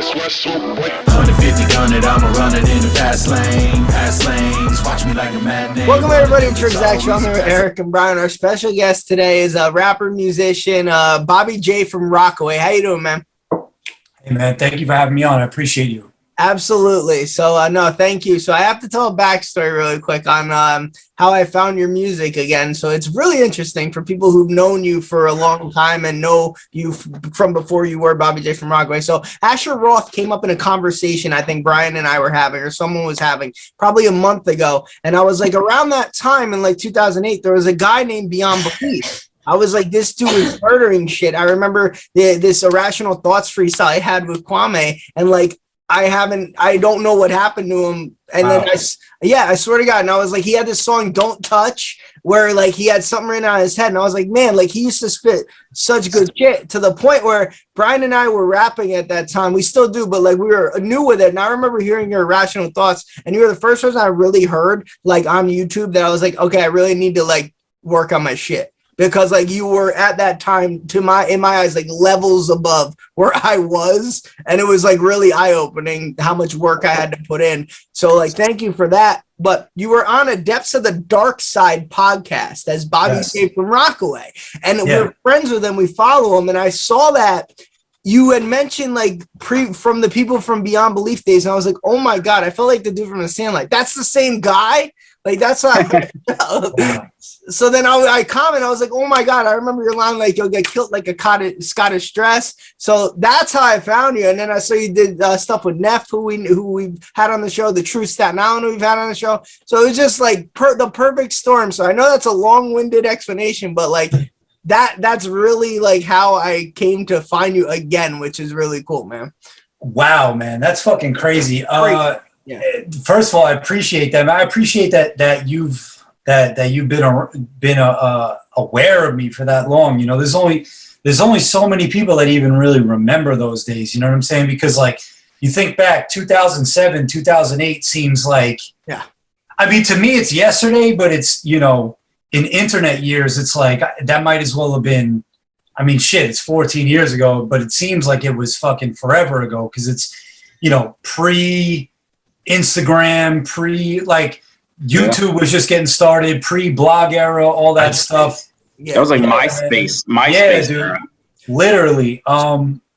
150 gun it, I'ma run it in the fast lanes, watch me like a madman. Welcome everybody to TruExact. I'm here with Eric and Brian. Our special guest today is a rapper, musician, BOBBY J from Rockaway. How you doing, man? Hey man, thank you for having me on. I appreciate you. Absolutely. So no, thank you. So I have to tell a backstory really quick on how I found your music again. So it's really interesting for people who've known you for a long time and know you from before you were BOBBY J from Rockaway. So Asher Roth came up in a conversation I think Brian and I were having, or someone was having, probably a month ago. And I was like, around that time in like 2008, there was a guy named Beyond Belief. I was like, this dude is murdering shit. I remember this Irrational Thoughts freestyle I had with Kwame, and like, I don't know what happened to him. And wow. Then I swear to God. And I was like, he had this song, Don't Touch, where like he had something written on his head. And I was like, man, like he used to spit such good shit to the point where Brian and I were rapping at that time. We still do, but like we were new with it. And I remember hearing your Irrational Thoughts, and you were the first person I really heard like on YouTube that I was like, okay, I really need to like work on my shit. Because like you were at that time in my eyes, like levels above where I was. And it was like really eye-opening how much work I had to put in. So like, thank you for that. But you were on a Depths of the Dark Side podcast as BOBBY J from Rockaway. And we're friends with him. We follow him. And I saw that you had mentioned like from the people from Beyond Belief days. And I was like, oh my God, I felt like the dude from the Sandlight. That's the same guy. Like that's how I felt. So then I comment, I was like, oh my God, I remember your line, like you'll get killed like a Scottish dress. So that's how I found you. And then I saw you did stuff with Neff, who we've had on the show, the True Staten Island who we've had on the show. So it was just like the perfect storm. So I know that's a long-winded explanation, but like that's really like how I came to find you again, which is really cool, man. Wow, man, that's fucking crazy. Yeah. First of all, I appreciate that. I appreciate that you've been aware of me for that long. You know, there's only so many people that even really remember those days. You know what I'm saying? Because like you think back, 2007, 2008 seems like, yeah. I mean, to me, it's yesterday, but it's, you know, in internet years, it's like that might as well have been. I mean, shit, it's 14 years ago, but it seems like it was fucking forever ago because it's, you know, Instagram, like YouTube was just getting started, pre-blog era, all that stuff. Yeah, that was like MySpace. Yeah, dude. Literally.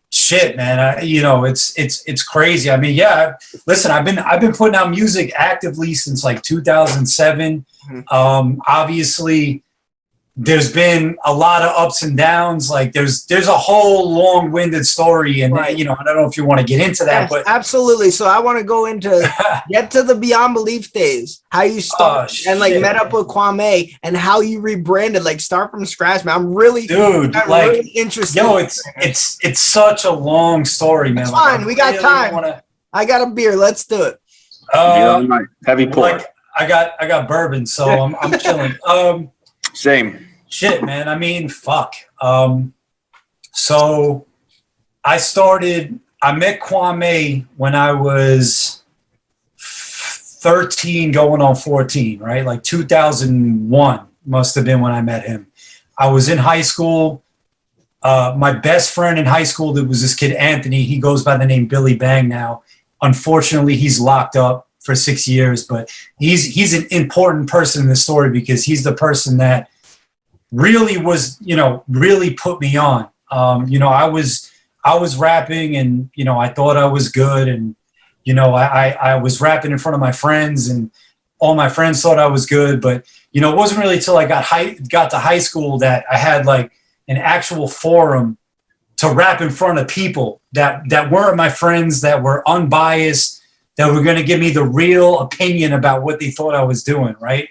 Shit, man. You know, it's crazy. I mean, yeah. Listen, I've been putting out music actively since like 2007. Obviously, there's been a lot of ups and downs. Like there's a whole long-winded story, and you know, I don't know if you want to get into that, yes, but absolutely. So I want to go into get to the Beyond Belief days, how you started and like met up with Kwame and how you rebranded, like start from scratch, man. I'm really interested. Yo, it's such a long story, man. It's fine. We got time. I got a beer. Let's do it. Heavy pour. Like, I got bourbon, so I'm chilling. Same. Shit, man. I mean, fuck. So I met Kwame when I was 13 going on 14, right? Like 2001 must have been when I met him. I was in high school. My best friend in high school, there was this kid, Anthony. He goes by the name Billy Bang now. Unfortunately, he's locked up for 6 years, but he's an important person in the story because he's the person that really was, you know, really put me on. You know, I was rapping and, you know, I thought I was good. And, you know, I was rapping in front of my friends and all my friends thought I was good. But, you know, it wasn't really till I got to high school that I had like an actual forum to rap in front of people that weren't my friends, that were unbiased, that were going to give me the real opinion about what they thought I was doing, right?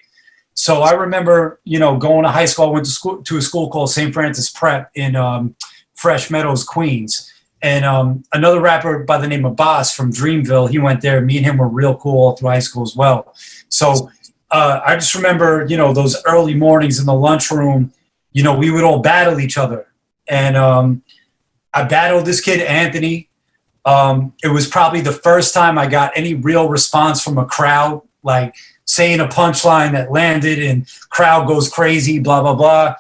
So I remember, you know, going to high school. I went to a school called St. Francis Prep in Fresh Meadows, Queens. And another rapper by the name of Boss from Dreamville, he went there. Me and him were real cool all through high school as well. So I just remember, you know, those early mornings in the lunchroom, you know, we would all battle each other. And I battled this kid, Anthony. It was probably the first time I got any real response from a crowd, like saying a punchline that landed and crowd goes crazy, blah, blah, blah.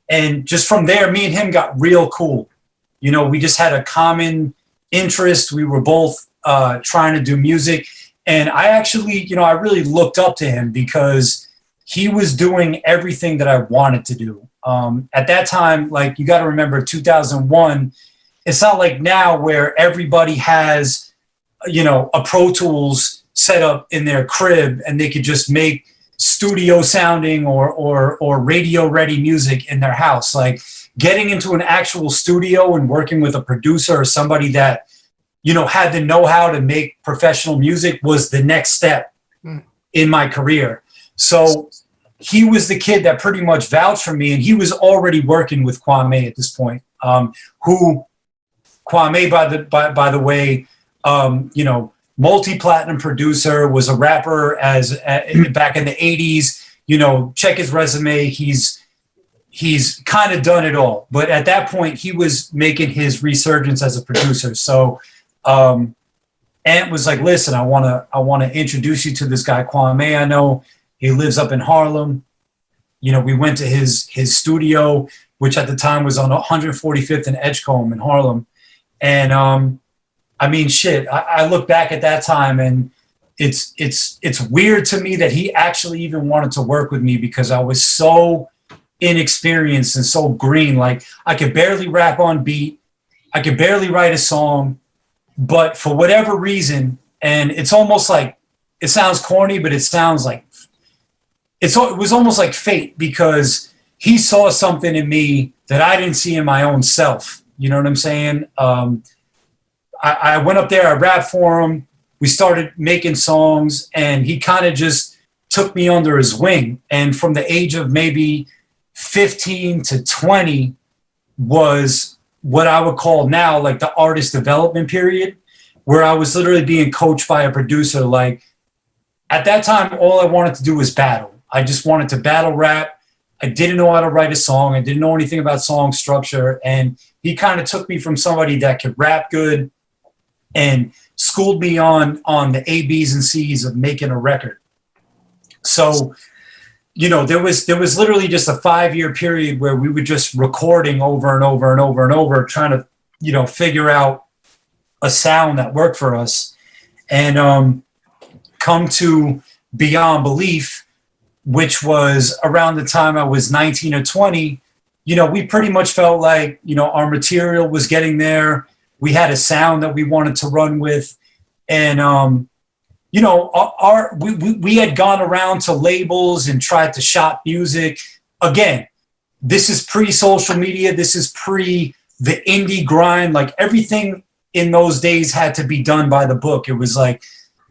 And just from there, me and him got real cool. You know, we just had a common interest. We were both trying to do music. And I actually, you know, I really looked up to him because he was doing everything that I wanted to do. At that time, like, you got to remember 2001, it's not like now where everybody has, you know, a Pro Tools set up in their crib and they could just make studio sounding or radio ready music in their house. Like, getting into an actual studio and working with a producer or somebody that, you know, had the know-how to make professional music was the next step in my career. So he was the kid that pretty much vouched for me, and he was already working with Kwame at this point, who Kwame, by the way, you know, multi-platinum producer, was a rapper back in the 80s. You know, check his resume. He's kind of done it all. But at that point, he was making his resurgence as a producer. So Ant was like, listen, I want to introduce you to this guy, Kwame. I know he lives up in Harlem. You know, we went to his studio, which at the time was on 145th and Edgecombe in Harlem. And I mean, shit, I look back at that time and it's weird to me that he actually even wanted to work with me because I was so inexperienced and so green. Like, I could barely rap on beat. I could barely write a song. But for whatever reason, and it's almost like, it sounds corny, but it sounds like, it was almost like fate, because he saw something in me that I didn't see in my own self. You know what I'm saying? I went up there, I rapped for him. We started making songs, and he kind of just took me under his wing. And from the age of maybe 15 to 20 was what I would call now like the artist development period, where I was literally being coached by a producer. Like, at that time, all I wanted to do was battle. I just wanted to battle rap. I didn't know how to write a song. I didn't know anything about song structure. And he kind of took me from somebody that could rap good and schooled me on the A, B's, and C's of making a record. So, you know, there was literally just a 5-year period where we were just recording over and over and over and over, trying to, you know, figure out a sound that worked for us. And come to Beyond Belief, which was around the time I was 19 or 20, you know, we pretty much felt like, you know, our material was getting there. We had a sound that we wanted to run with. And, you know, we had gone around to labels and tried to shop music. Again, this is pre-social media. This is pre the indie grind. Like, everything in those days had to be done by the book. It was like,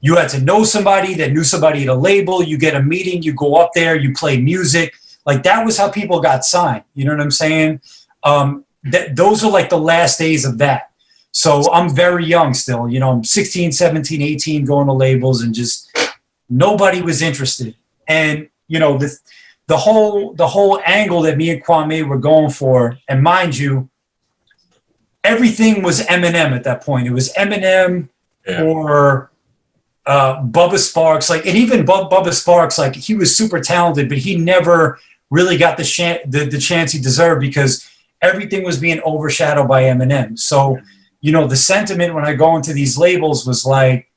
you had to know somebody that knew somebody at a label. You get a meeting, you go up there, you play music. Like, that was how people got signed. You know what I'm saying? Those are like the last days of that. So I'm very young still, you know, I'm 16, 17, 18, going to labels, and just nobody was interested. And, you know, the whole angle that me and Kwame were going for, and mind you, everything was Eminem at that point. It was Eminem or Bubba Sparks. Like, and even Bubba Sparks, like, he was super talented, but he never really got the chance he deserved, because everything was being overshadowed by Eminem. So, you know, the sentiment when I go into these labels was like,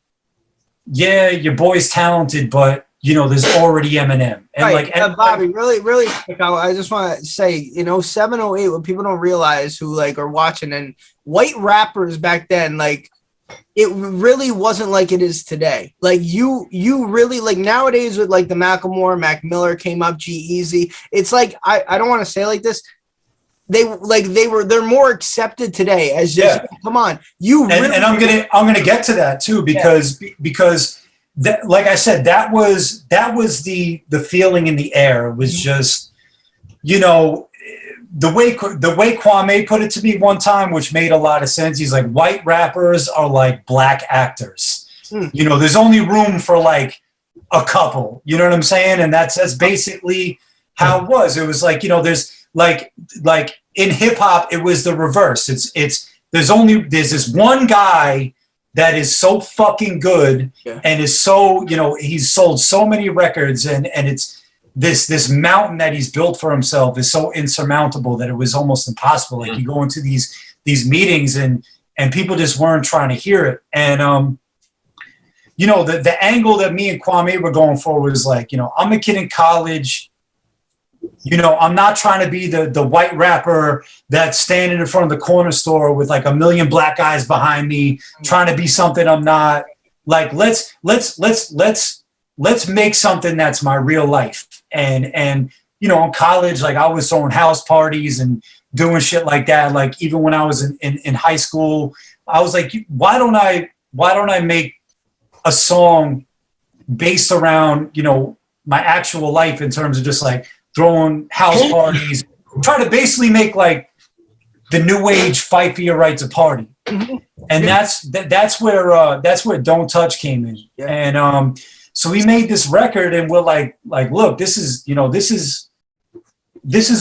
yeah, your boy's talented, but, you know, there's already Eminem. And right. like, Bobby, really quick, I just want to say, you know, 708, what people don't realize who like are watching, and white rappers back then, like, it really wasn't like it is today. Like, you really, like, nowadays with like the Macklemore, Mac Miller came up, G-Eazy. It's like, I don't want to say like this. They're more accepted today as just, come on, and I'm gonna get to that too, because that, like I said, that was the feeling in the air. It was just, you know, the way Kwame put it to me one time, which made a lot of sense. He's like, white rappers are like black actors. You know, there's only room for like a couple. You know what I'm saying? And that's basically how it was. It was like, you know, there's like in hip hop, it was the reverse. There's this one guy that is so fucking good and is so, you know, he's sold so many records, and it's this mountain that he's built for himself is so insurmountable that it was almost impossible. Like, you go into these meetings and and people just weren't trying to hear it. And you know, the angle that me and Kwame were going for was like, you know, I'm a kid in college. You know, I'm not trying to be the white rapper that's standing in front of the corner store with like a million black guys behind me, trying to be something I'm not. Like, let's make something that's my real life. And you know, in college, like I was throwing house parties and doing shit like that. Like even when I was in high school, I was like, why don't I make a song based around, you know, my actual life in terms of just like throwing house parties, try to basically make like the new age fight for your right to party. And that's where Don't Touch came in. And so we made this record, and we're like look, this is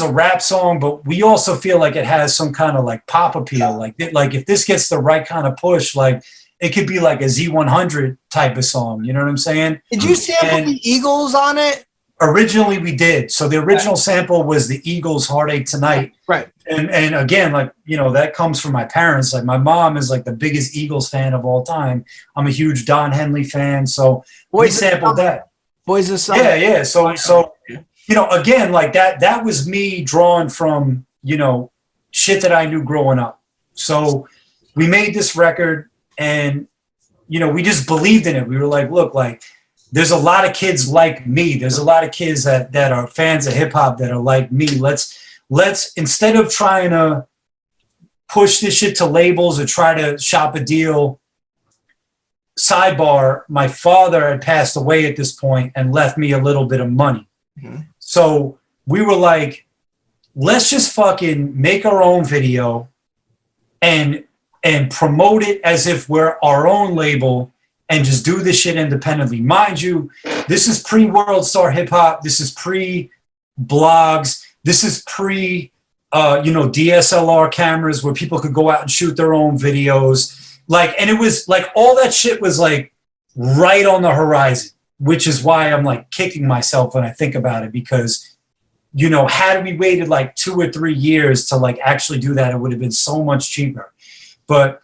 a rap song, but we also feel like it has some kind of like pop appeal. Like if this gets the right kind of push, like it could be like a Z100 type of song. You know what I'm saying? Did you sample the Eagles on it? Originally we did. So the original sample was the Eagles' Heartache Tonight. Right. And again, like, you know, that comes from my parents. Like my mom is like the biggest Eagles fan of all time. I'm a huge Don Henley fan. So we sampled that. Boys of Summer. Yeah. So, you know, again, like that was me drawn from, you know, shit that I knew growing up. So we made this record, and, you know, we just believed in it. We were like, look, like, there's a lot of kids like me. There's a lot of kids that are fans of hip hop that are like me. Let's instead of trying to push this shit to labels or try to shop a deal. Sidebar, my father had passed away at this point and left me a little bit of money. So we were like, let's just fucking make our own video and promote it as if we're our own label, and just do this shit independently. Mind you, this is pre-World Star Hip Hop. This is pre-blogs. This is pre, you know, DSLR cameras where people could go out and shoot their own videos. Like, and it was like all that shit was like right on the horizon, which is why I'm like kicking myself when I think about it, because, you know, had we waited like 2 or 3 years to like actually do that, it would have been so much cheaper. But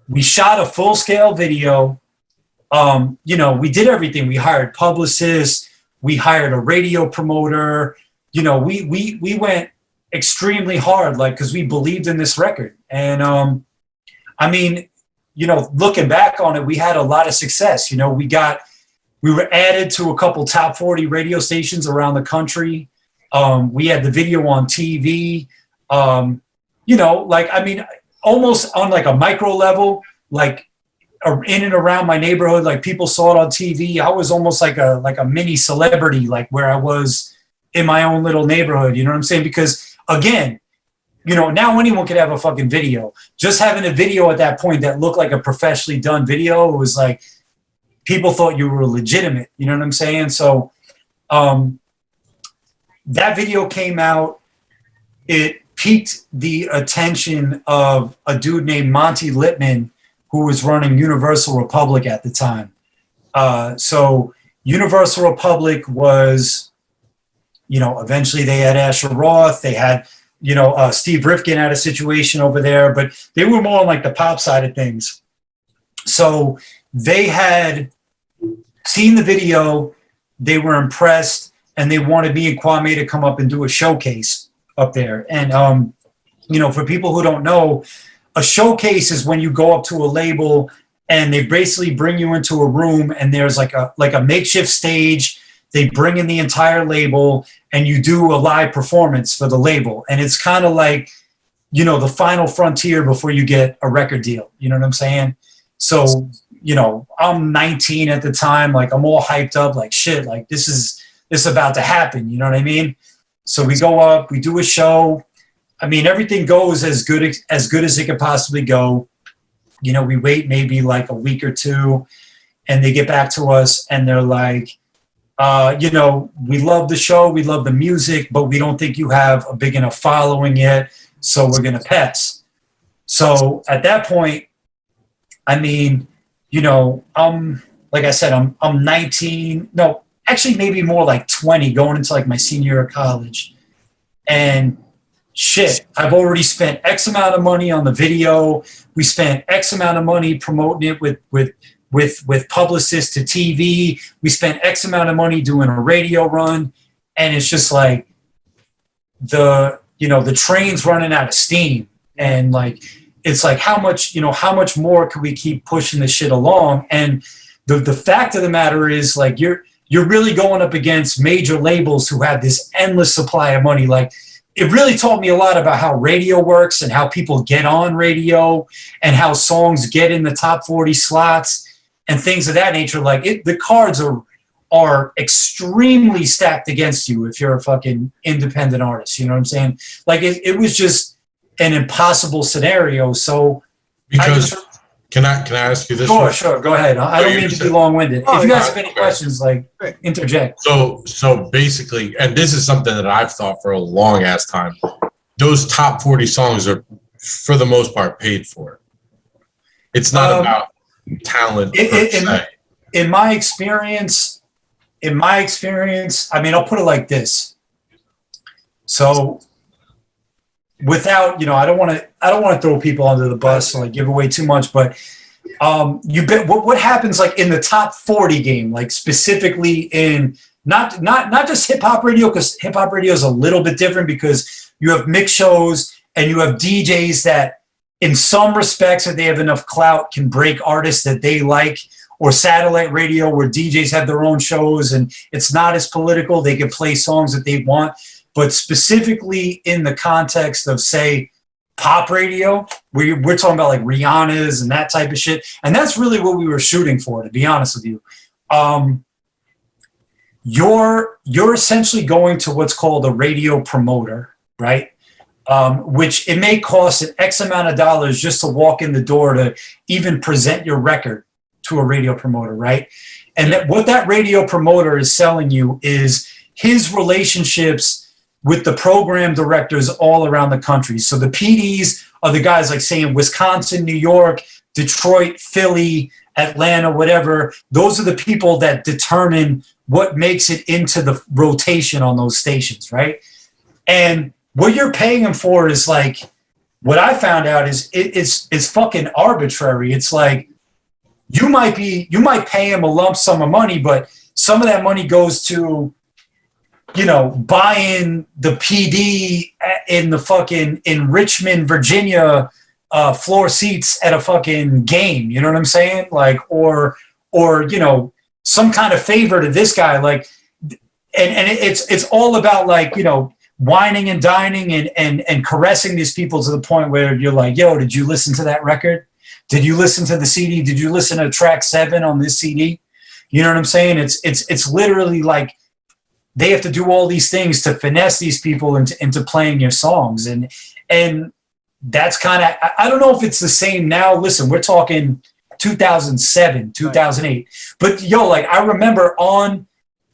we shot a full-scale video. You know, we did everything. We hired publicists. We hired a radio promoter. You know, we went extremely hard, like, because we believed in this record. And I mean, you know, looking back on it, we had a lot of success. You know, we were added to a couple top 40 radio stations around the country. We had the video on TV. You know, like, I mean, almost on like a micro level, like in and around my neighborhood, like people saw it on TV. I was almost like a mini celebrity, like where I was in my own little neighborhood. You know what I'm saying? Because again, you know, now anyone could have a fucking video. Just having a video at that point that looked like a professionally done video, it was like people thought you were legitimate. You know what I'm saying? So that video came out. It piqued the attention of a dude named Monty Littman, who was running Universal Republic at the time. So Universal Republic was, you know, eventually they had Asher Roth. They had, you know, Steve Rifkin had a situation over there, but they were more on like the pop side of things. So they had seen the video, they were impressed, and they wanted me and Kwame to come up and do a showcase up there. And, you know, for people who don't know, a showcase is when you go up to a label and they basically bring you into a room and there's like a makeshift stage. They bring in the entire label and you do a live performance for the label. And it's kind of like, you know, the final frontier before you get a record deal. You know what I'm saying? So, you know, I'm 19 at the time. Like I'm all hyped up, like shit, like this is about to happen. You know what I mean? So we go up, we do a show. I mean, everything goes as good as it could possibly go. You know, we wait maybe like a week or two and they get back to us and they're like, you know, we love the show, we love the music, but we don't think you have a big enough following yet, so we're going to pass. So at that point, I mean, you know, like I said, I'm 19, no, actually maybe more like 20, going into like my senior year of college. And shit, I've already spent X amount of money on the video. We spent X amount of money promoting it with publicists to TV. We spent X amount of money doing a radio run. And it's just like the train's running out of steam. And like, it's like, how much more can we keep pushing this shit along? And the fact of the matter is, like, you're really going up against major labels who have this endless supply of money. Like, it really taught me a lot about how radio works and how people get on radio and how songs get in the top 40 slots and things of that nature. Like, the cards are extremely stacked against you if you're a fucking independent artist. You know what I'm saying? Like, it was just an impossible scenario. So because can I ask you this? Sure, go ahead. I don't mean to be long-winded. If you guys have any questions, like, interject. So basically, and this is something that I've thought for a long ass time, those top 40 songs are for the most part paid for. It's not about talent per se. In my experience, I mean, I'll put it like this. So without, I don't want to throw people under the bus and like give away too much, but what happens like in the top 40 game, like specifically in not just hip hop radio, because hip hop radio is a little bit different because you have mix shows and you have DJs that in some respects, if they have enough clout, can break artists that they like, or satellite radio where DJs have their own shows and it's not as political. They can play songs that they want. But specifically in the context of, say, pop radio, we're talking about like Rihanna's and that type of shit. And that's really what we were shooting for, to be honest with you. You're essentially going to what's called a radio promoter, right? Which it may cost an X amount of dollars just to walk in the door to even present your record to a radio promoter, right? And what that radio promoter is selling you is his relationships with the program directors all around the country. So the PDs are the guys like saying Wisconsin, New York, Detroit, Philly, Atlanta, whatever. Those are the people that determine what makes it into the rotation on those stations, right? And what you're paying them for is like, what I found out is it's fucking arbitrary. It's like, you might pay him a lump sum of money, but some of that money goes to, buying the PD in Richmond, Virginia, floor seats at a fucking game. You know what I'm saying? Like, or some kind of favor to this guy. Like, and it's all about like, whining and dining and caressing these people to the point where you're like, yo, did you listen to that record? Did you listen to the CD? Did you listen to track 7 on this CD? You know what I'm saying? It's literally like they have to do all these things to finesse these people into playing your songs. And that's kind of, I don't know if it's the same now. Listen, we're talking 2007, 2008. But yo, like I remember on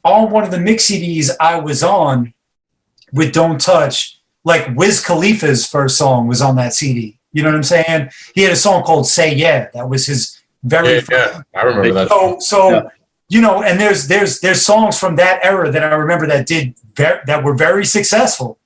one of the mix CDs I was on with Don't Touch, like Wiz Khalifa's first song was on that CD. You know what I'm saying? He had a song called Say Yeah. That was his very first. Yeah, I remember that. So and there's songs from that era that I remember that were very successful,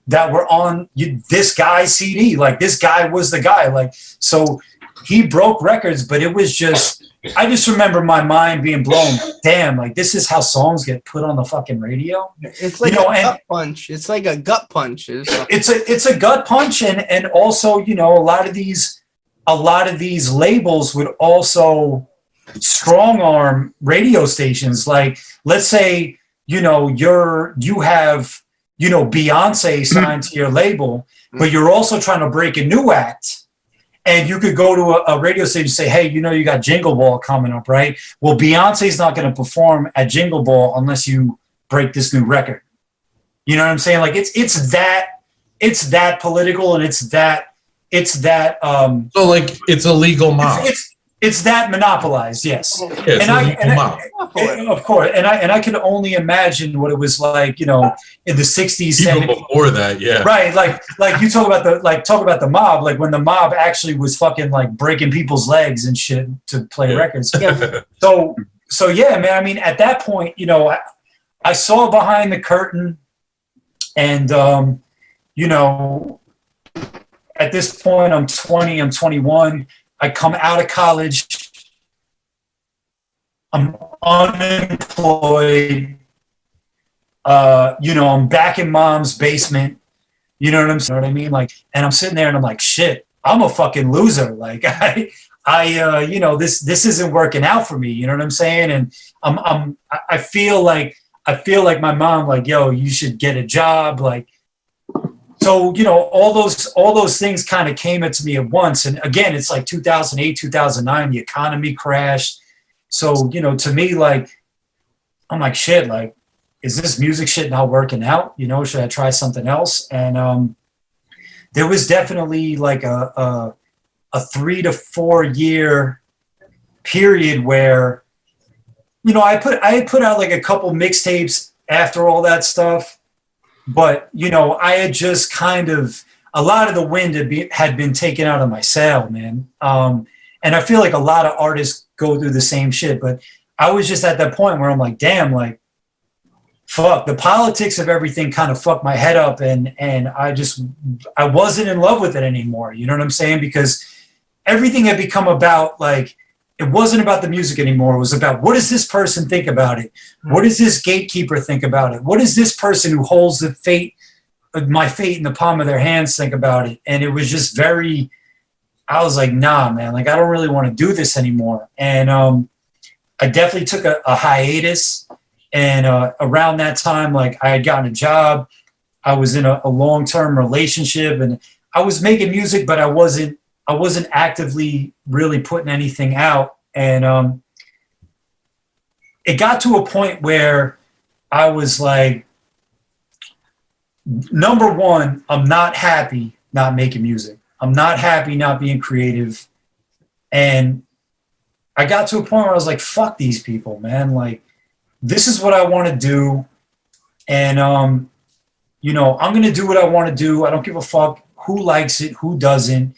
that were on this guy's CD. Like this guy was the guy. Like, so he broke records, but it was just, I just remember my mind being blown. Damn, like this is how songs get put on the fucking radio. It's like a gut punch. It's like a gut punch. It's a gut punch, and also a lot of these labels would also strong arm radio stations. Like, let's say you have Beyonce signed to your label, but you're also trying to break a new act. And you could go to a radio station and say, hey, you got Jingle Ball coming up, right? Well, Beyonce's not going to perform at Jingle Ball unless you break this new record. You know what I'm saying? Like it's that political, and it's that so like it's a legal mob. It's that monopolized, yes. Yeah, of course, and I can only imagine what it was like, in the '60s, even 70s. before that, yeah. Right, like you talk about the mob, like when the mob actually was fucking like breaking people's legs and shit to play records. So yeah, man. I mean, at that point, I saw behind the curtain, and you know, at this point, I'm 20, I'm 21. I come out of college. I'm unemployed. You know, I'm back in mom's basement. You know what I mean? Like, and I'm sitting there and I'm like, shit, I'm a fucking loser. Like, you know, this isn't working out for me. You know what I'm saying? And I feel like my mom, like, yo, you should get a job. Like, so, you know, all those things kind of came into me at once. And again, it's like 2008, 2009, the economy crashed. So, you know, to me, like, I'm like, shit, like, is this music shit not working out? You know, should I try something else? And there was definitely like a 3 to 4 year period where, you know, I put out like a couple mixtapes after all that stuff, but, you know, I had just kind of, a lot of the wind had been taken out of my sail, man. And I feel like a lot of artists go through the same shit, but I was just at that point where I'm like, damn, like, fuck, the politics of everything kind of fucked my head up, and I wasn't in love with it anymore. You know what I'm saying? Because everything had become about, like, it wasn't about the music anymore. It was about, what does this person think about it? What does this gatekeeper think about it? What does this person who holds my fate in the palm of their hands think about it? And it was just very, I was like, nah, man, like, I don't really want to do this anymore. And I definitely took a hiatus. And around that time, like, I had gotten a job. I was in a long-term relationship, and I was making music, but I wasn't actively really putting anything out. And it got to a point where I was like, number one, I'm not happy not making music. I'm not happy not being creative. And I got to a point where I was like, fuck these people, man. Like, this is what I want to do. And, you know, I'm going to do what I want to do. I don't give a fuck who likes it, who doesn't.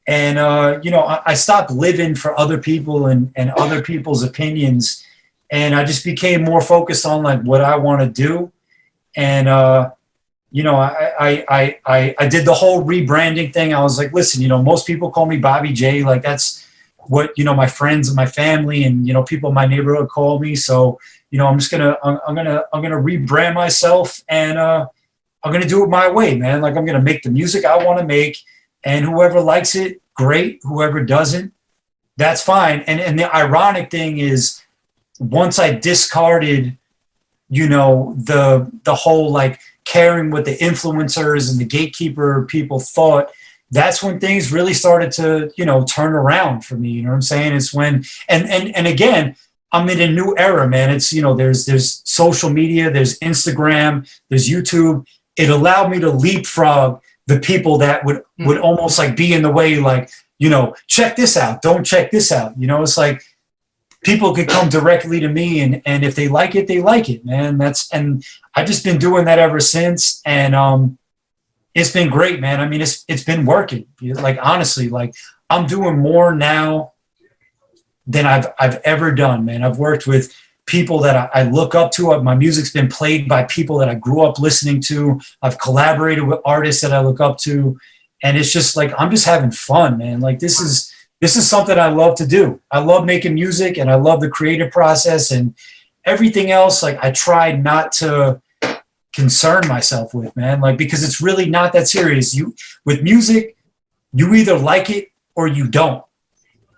And, you know, I stopped living for other people and other people's opinions. And I just became more focused on, like, what I want to do. And, you know, I did the whole rebranding thing. I was like, listen, you know, most people call me Bobby J. Like, that's what, you know, my friends and my family and, you know, people in my neighborhood call me. So, you know, I'm gonna rebrand myself, and I'm gonna do it my way, man. Like, I'm gonna make the music I want to make, and whoever likes it, great. Whoever doesn't, that's fine. And the ironic thing is, once I discarded, you know, the whole, like, caring what the influencers and the gatekeeper people thought, that's when things really started to, you know, turn around for me. You know what I'm saying? It's when, and again, I'm in a new era, man. It's, you know, there's social media, there's Instagram, there's YouTube. It allowed me to leapfrog the people that would almost, like, be in the way, like, you know, check this out, don't check this out. You know, it's like people could come directly to me, and if they like it, they like it, man. And I've just been doing that ever since. And it's been great, man. I mean, it's been working. Like, honestly, like, I'm doing more now than I've ever done, man. I've worked with people that I look up to. My music's been played by people that I grew up listening to. I've collaborated with artists that I look up to, and it's just like, I'm just having fun, man. Like, this is something I love to do. I love making music, and I love the creative process, and everything else, like, I try not to concern myself with, man. Like, because it's really not that serious. With music, you either like it or you don't,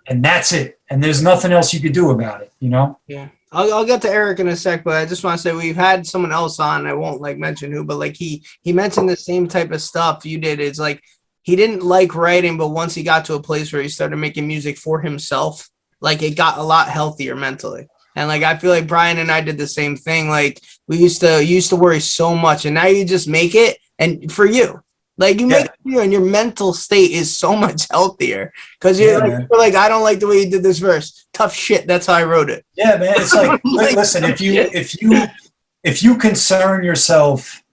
and that's it. And there's nothing else you could do about it, you know? Yeah. I'll get to Eric in a sec, but I just want to say we've had someone else on. I won't, like, mention who, but, like, he mentioned the same type of stuff you did. It's like, he didn't like writing, but once he got to a place where he started making music for himself, like, it got a lot healthier mentally. And, like, I feel like Brian and I did the same thing. Like, we used to worry so much, and now you just make it, and for you. Like, you make it for you, and your mental state is so much healthier. Because you're like, I don't like the way you did this verse. Tough shit. That's how I wrote it. Yeah, man. It's like, listen, if you concern yourself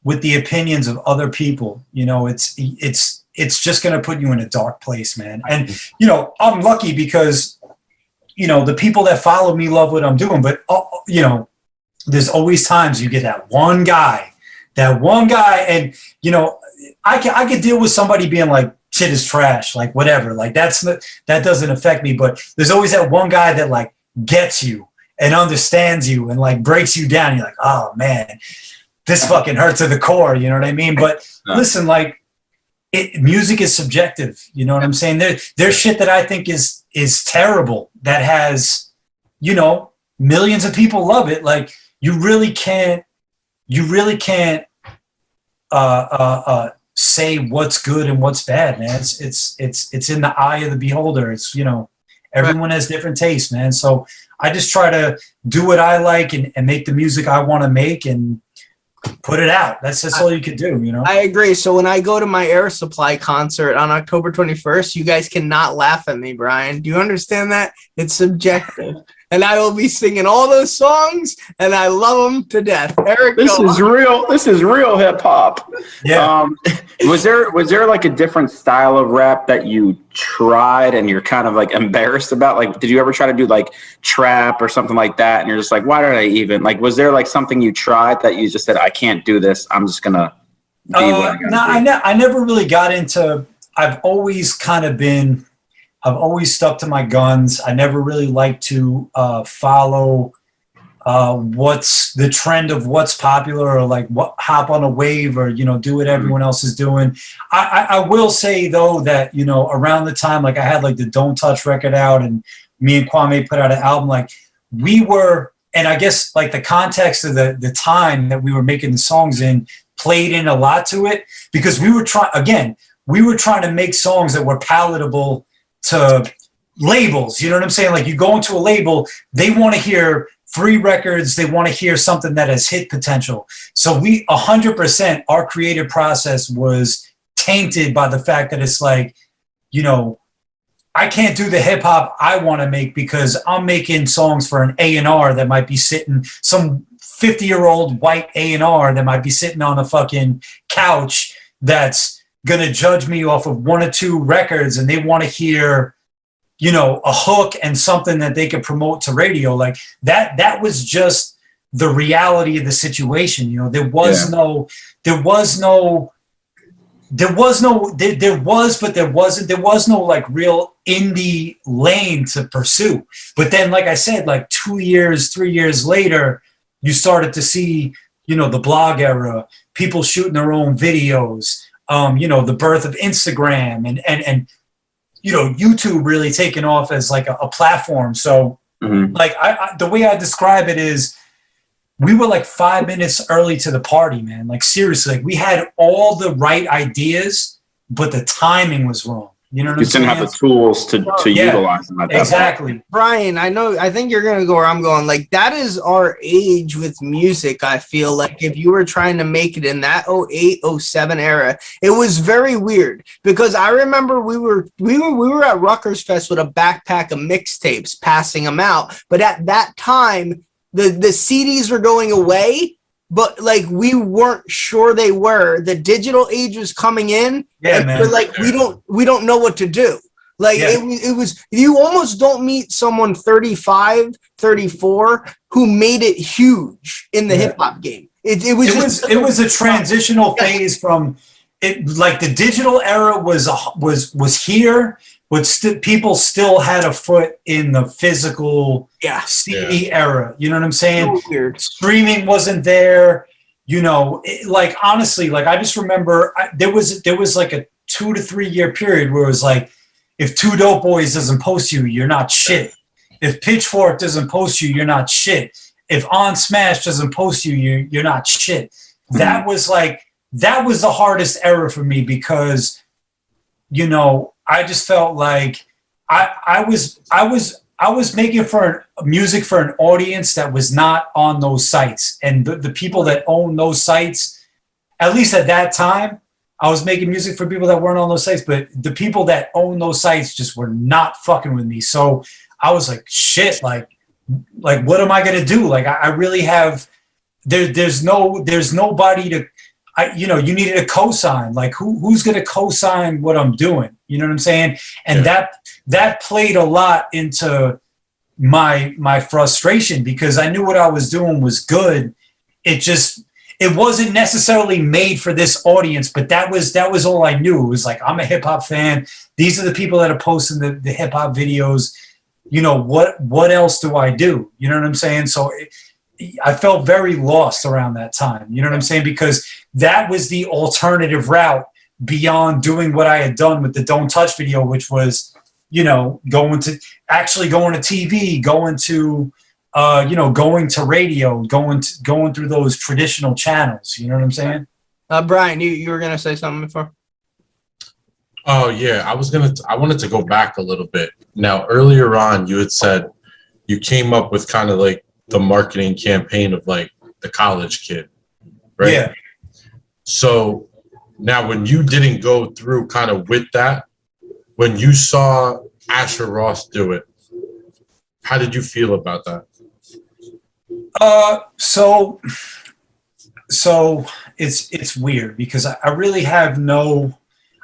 with the opinions of other people, you know, it's just going to put you in a dark place, man. And, you know, I'm lucky because, you know, the people that follow me love what I'm doing, but, you know, there's always times you get that one guy that one guy, and you know, I could deal with somebody being like, shit is trash, like whatever, like that doesn't affect me. But there's always that one guy that like gets you and understands you and like breaks you down. You're like, oh man, this fucking hurts to the core. You know what I mean? But listen, like music is subjective. You know what I'm saying? There's shit that I think is terrible that has, you know, millions of people love it. Like you really can't say what's good and what's bad, man. It's in the eye of the beholder. It's, you know, everyone has different tastes, man. So I just try to do what I like and make the music I want to make and put it out. That's all you can do, you know? I agree. So when I go to my Air Supply concert on October 21st, you guys cannot laugh at me, Brian. Do you understand that? It's subjective. And I will be singing all those songs, and I love them to death. Eric, this is real. This is real hip hop. Yeah. Was there like a different style of rap that you tried and you're kind of like embarrassed about? Like, did you ever try to do like trap or something like that? And you're just like, why did I even like? Was there like something you tried that you just said, I can't do this. I'm just gonna be what I gotta be? I never really got into. I've always stuck to my guns. I never really like to follow what's the trend of what's popular or like hop on a wave or, you know, do what everyone else is doing. I will say though that, you know, around the time, like I had like the Don't Touch record out and me and Kwame put out an album, like we were, and I guess like the context of the time that we were making the songs in played in a lot to it because we were trying to make songs that were palatable to labels. You know what I'm saying? Like you go into a label, they want to hear 3 records. They want to hear something that has hit potential. So 100%, our creative process was tainted by the fact that it's like, you know, I can't do the hip hop I want to make because I'm making songs for an A&R that might be sitting, some 50-year-old white A&R that might be sitting on a fucking couch that's gonna judge me off of 1 or 2 records, and they want to hear, you know, a hook and something that they could promote to radio. Like that was just the reality of the situation. You know, there was, but there wasn't no like real indie lane to pursue. But then, like I said, like 2 years, 3 years later, you started to see, you know, the blog era, people shooting their own videos, you know, the birth of Instagram and you know, YouTube really taking off as like a platform. So like the way I describe it is we were like 5 minutes early to the party, man. Like seriously, like we had all the right ideas, but the timing was wrong. You know what I'm saying? You didn't have the tools to utilize them. Exactly. Brian, I think you're going to go where I'm going. Like that is our age with music. I feel like if you were trying to make it in that 08, 07 era, it was very weird because I remember we were at Rutgers Fest with a backpack of mixtapes passing them out. But at that time, the CDs were going away, but like we weren't sure they were. The digital age was coming in. Yeah, and man. we're like, we don't know what to do. Like it was, you almost don't meet someone 35, 34 who made it huge in the hip hop game. It was a transitional phase from it. Like the digital era was here, but people still had a foot in the physical CD era. You know what I'm saying? So weird. Streaming wasn't there. You know, like honestly, like I just remember there was like a 2 to 3 year period where it was like, if Two Dope Boys doesn't post you, you're not shit. If Pitchfork doesn't post you, you're not shit. If On Smash doesn't post you, you're not shit. That was the hardest era for me because, you know, I just felt like I was making music for an audience that was not on those sites. And the people that own those sites, at least at that time, I was making music for people that weren't on those sites, but the people that own those sites just were not fucking with me. So I was like, shit, like what am I gonna do? Like I really have there's nobody to you know, you needed a cosign. Like who's gonna cosign what I'm doing? You know what I'm saying? And that played a lot into my frustration because I knew what I was doing was good. It it wasn't necessarily made for this audience, but that was all I knew. It was like, I'm a hip hop fan. These are the people that are posting the hip hop videos. You know, what else do I do? You know what I'm saying? So I felt very lost around that time. You know what I'm saying? Because that was the alternative route beyond doing what I had done with the Don't Touch video, which was, you know, going to TV, going to, you know, going to radio, going through those traditional channels. You know what I'm saying? Brian, you were gonna say something before? Oh yeah, I wanted to go back a little bit. Now earlier on, you had said you came up with kind of like the marketing campaign of like the college kid, right? Yeah. So now when you didn't go through kind of with that, when you saw Asher Roth do it, how did you feel about that? So it's weird because I really have no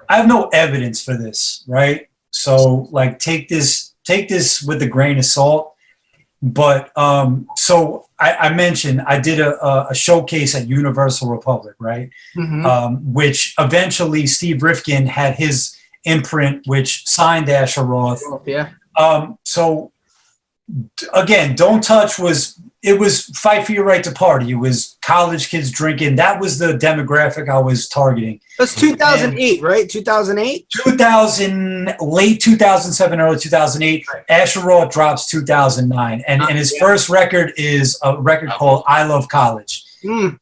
evidence for this, right? So like take this with a grain of salt. But so I mentioned I did a showcase at Universal Republic, right? Mm-hmm. Which eventually Steve Rifkin had his imprint, which signed Asher Roth. Yeah. So again, Don't Touch was Fight for Your Right to Party. It was college kids drinking. That was the demographic I was targeting. That's 2008, right? 2008? 2000, late 2007, early 2008. Right. Asher Roth drops 2009. And his first record is a record called I Love College. Mm.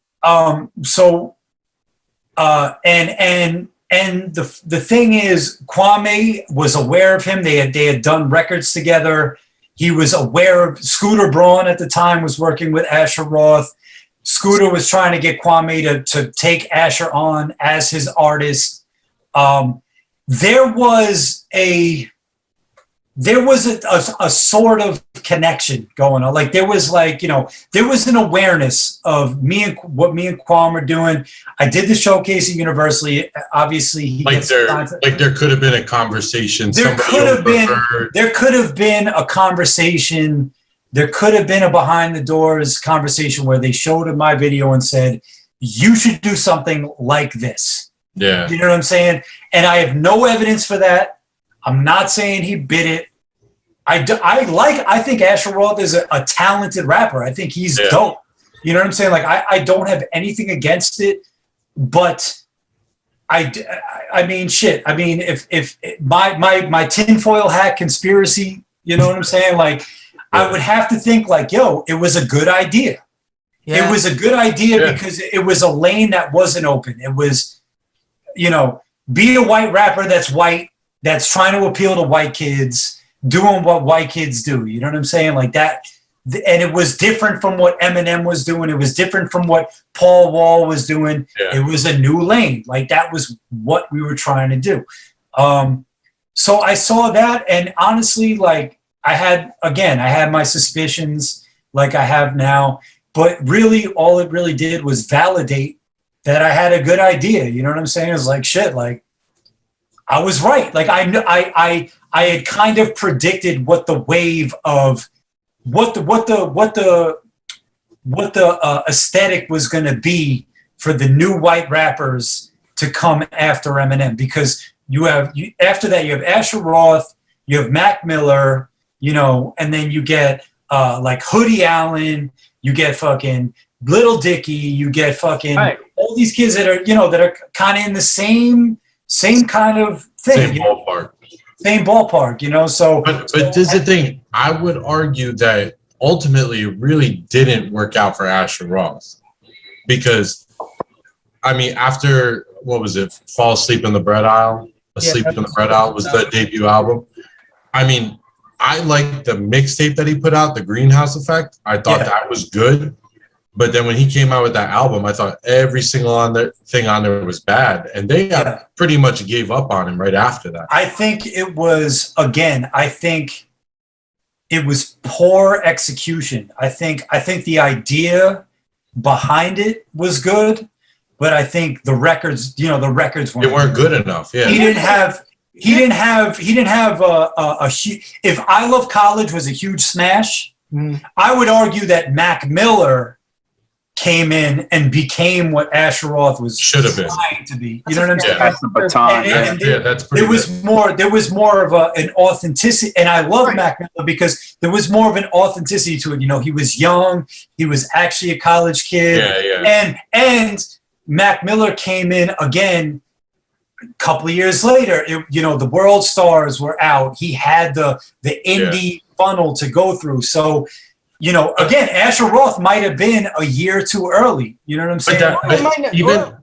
And the thing is, Kwame was aware of him. They had done records together. He was aware of Scooter Braun at the time was working with Asher Roth. Scooter was trying to get Kwame to take Asher on as his artist. There was a sort of connection going on. Like there was like, you know, there was an awareness of what me and Kwame were doing. I did the showcase at University. Obviously, There could have been a conversation. There could have been a conversation. There could have been a behind the doors conversation where they showed him my video and said, "You should do something like this." Yeah, you know what I'm saying. And I have no evidence for that. I'm not saying he bid it. I think Asher Roth is a talented rapper. I think he's dope. You know what I'm saying? Like I don't have anything against it, but I mean, shit. I mean, if my tinfoil hat conspiracy, you know what I'm saying? Like I would have to think like, yo, it was a good idea. Yeah. It was a good idea because it was a lane that wasn't open. It was, you know, be a white rapper that's white, that's trying to appeal to white kids, doing what white kids do. You know what I'm saying? Like that. And it was different from what Eminem was doing. It was different from what Paul Wall was doing. Yeah. It was a new lane. Like that was what we were trying to do. So I saw that, and honestly, like I had my suspicions like I have now, but really all it really did was validate that I had a good idea. You know what I'm saying? It was like, shit, like I was right. Like I had kind of predicted what the wave of what the aesthetic was going to be for the new white rappers to come after Eminem, because after that you have Asher Roth, you have Mac Miller, you know, and then you get like Hoodie Allen, you get fucking Little Dicky, you get fucking all these kids that are kind of in the same kind of thing, same ballpark, you know. So but this is the thing. I would argue that ultimately it really didn't work out for Asher Roth, because I mean, after what was it, Fall Asleep in the Bread Aisle? Asleep in the Bread Aisle was the debut album. I mean, I liked the mixtape that he put out, The Greenhouse Effect. I thought that was good. But then when he came out with that album, I thought every single thing on there was bad. And they pretty much gave up on him right after that. I think it was poor execution. I think the idea behind it was good, but I think the records weren't good enough. Yeah. He didn't have a huge, if I Love College was a huge smash, I would argue that Mac Miller came in and became what Asher Roth was Should have been. trying to be. You know what I'm saying? That's the baton. That's pretty There was more of an authenticity, and I love Mac Miller because there was more of an authenticity to it. You know, he was young, he was actually a college kid, and Mac Miller came in again a couple of years later. You know, the world stars were out. He had the indie funnel to go through. So, you know, again, Asher Roth might have been a year too early. You know what I'm saying?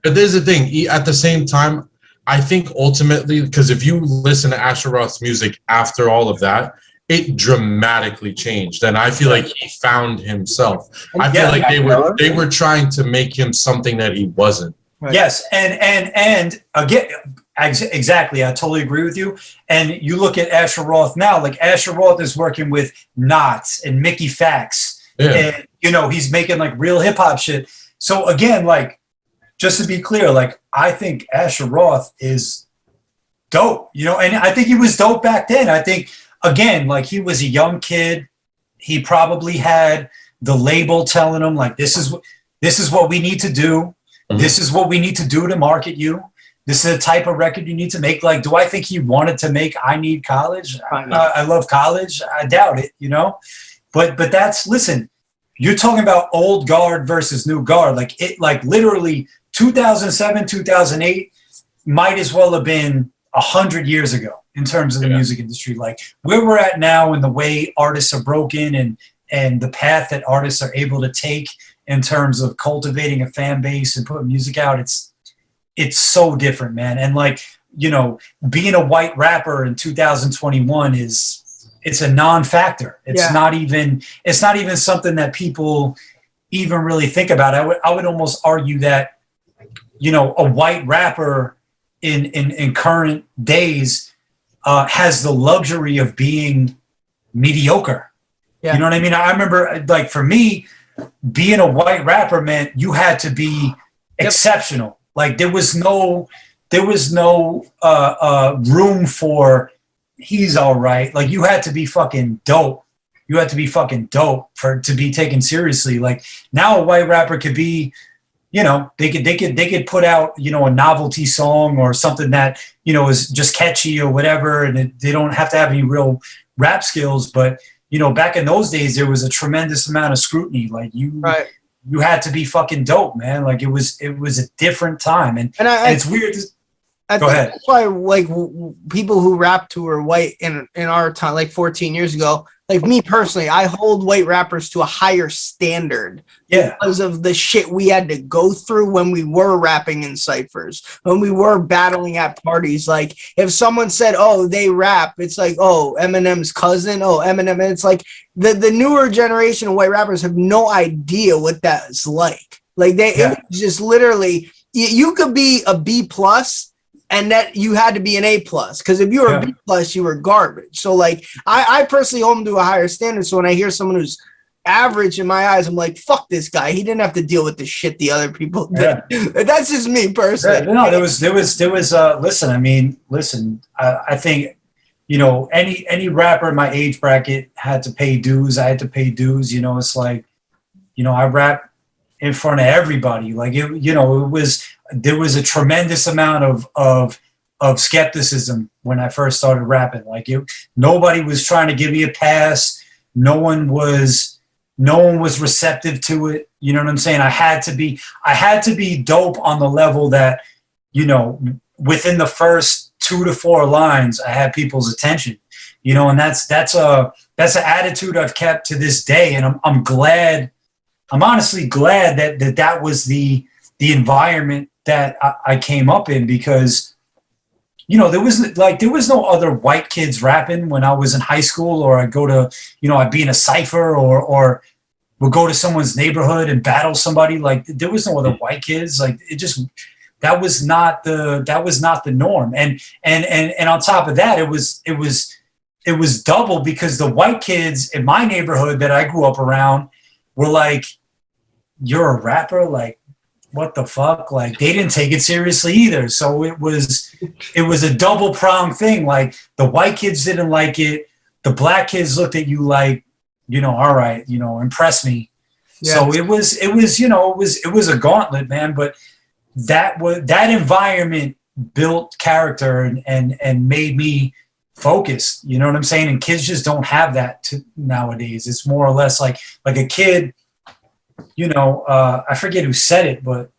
But there's the thing. At the same time, I think ultimately, because if you listen to Asher Roth's music after all of that, it dramatically changed, and I feel like he found himself. I feel like they were trying to make him something that he wasn't. Right. Yes, and again, exactly. I totally agree with you. And you look at Asher Roth now, like Asher Roth is working with Knots and Mickey Fax, and you know he's making like real hip hop shit. So again, like just to be clear, like I think Asher Roth is dope. You know, and I think he was dope back then. I think again, like he was a young kid. He probably had the label telling him like this is what we need to do. This is what we need to do to market you. This is the type of record you need to make. Like, do I think he wanted to make I Need College? I love college. I doubt it, you know? But that's, listen, you're talking about old guard versus new guard. Like, it, like literally 2007, 2008 might as well have been 100 years ago in terms of the music industry. Like, where we're at now and the way artists are broken and the path that artists are able to take in terms of cultivating a fan base and putting music out, it's so different, man. And like, you know, being a white rapper in 2021 it's a non-factor. It's not even something that people even really think about. I would almost argue that, you know, a white rapper in current days has the luxury of being mediocre. You know what I mean? I remember, like, for me, being a white rapper meant you had to be exceptional. Like there was no room for he's all right. Like you had to be fucking dope. You had to be fucking dope to be taken seriously. Like now a white rapper could be, you know, they could put out, you know, a novelty song or something that, you know, is just catchy or whatever, and they don't have to have any real rap skills, but you know, back in those days, there was a tremendous amount of scrutiny. Like you had to be fucking dope, man. Like it was a different time, and it's weird. Go ahead. That's why, like, people who rapped who were white in our time, like 14 years ago, like me personally, I hold white rappers to a higher standard because of the shit we had to go through when we were rapping in ciphers, when we were battling at parties. Like if someone said, oh, they rap, it's like, oh, Eminem's cousin, oh, Eminem. And it's like the newer generation of white rappers have no idea what that's like. Like it was just literally, you could be a B plus, and that you had to be an A plus, because if you were a B plus, you were garbage. So like I personally hold them to a higher standard. So when I hear someone who's average in my eyes, I'm like, fuck this guy. He didn't have to deal with the shit the other people did. That's just me personally. No, there was listen, I mean, I think, you know, any rapper in my age bracket had to pay dues. I had to pay dues. You know, it's like, you know, I rap in front of everybody. Like it, you know, there was a tremendous amount of skepticism when I first started rapping. Like nobody was trying to give me a pass. No one was receptive to it. You know what I'm saying? I had to be dope on the level that, you know, within the first 2 to 4 lines, I had people's attention, you know, and that's an attitude I've kept to this day. And I'm honestly glad that was the environment that I came up in, because, you know, there was no other white kids rapping when I was in high school, or I'd go to, you know, I'd be in a cypher or would go to someone's neighborhood and battle somebody. Like there was no other white kids. Like that was not the norm. And on top of that, it was double, because the white kids in my neighborhood that I grew up around were like, you're a rapper? Like, what the fuck? Like they didn't take it seriously either. So it was a double pronged thing. Like the white kids didn't like it. The black kids looked at you like, you know, all right, you know, impress me. So it was a gauntlet, man. But that environment built character and made me focused. You know what I'm saying? And kids just don't have that nowadays. It's more or less like a kid. I forget who said it, but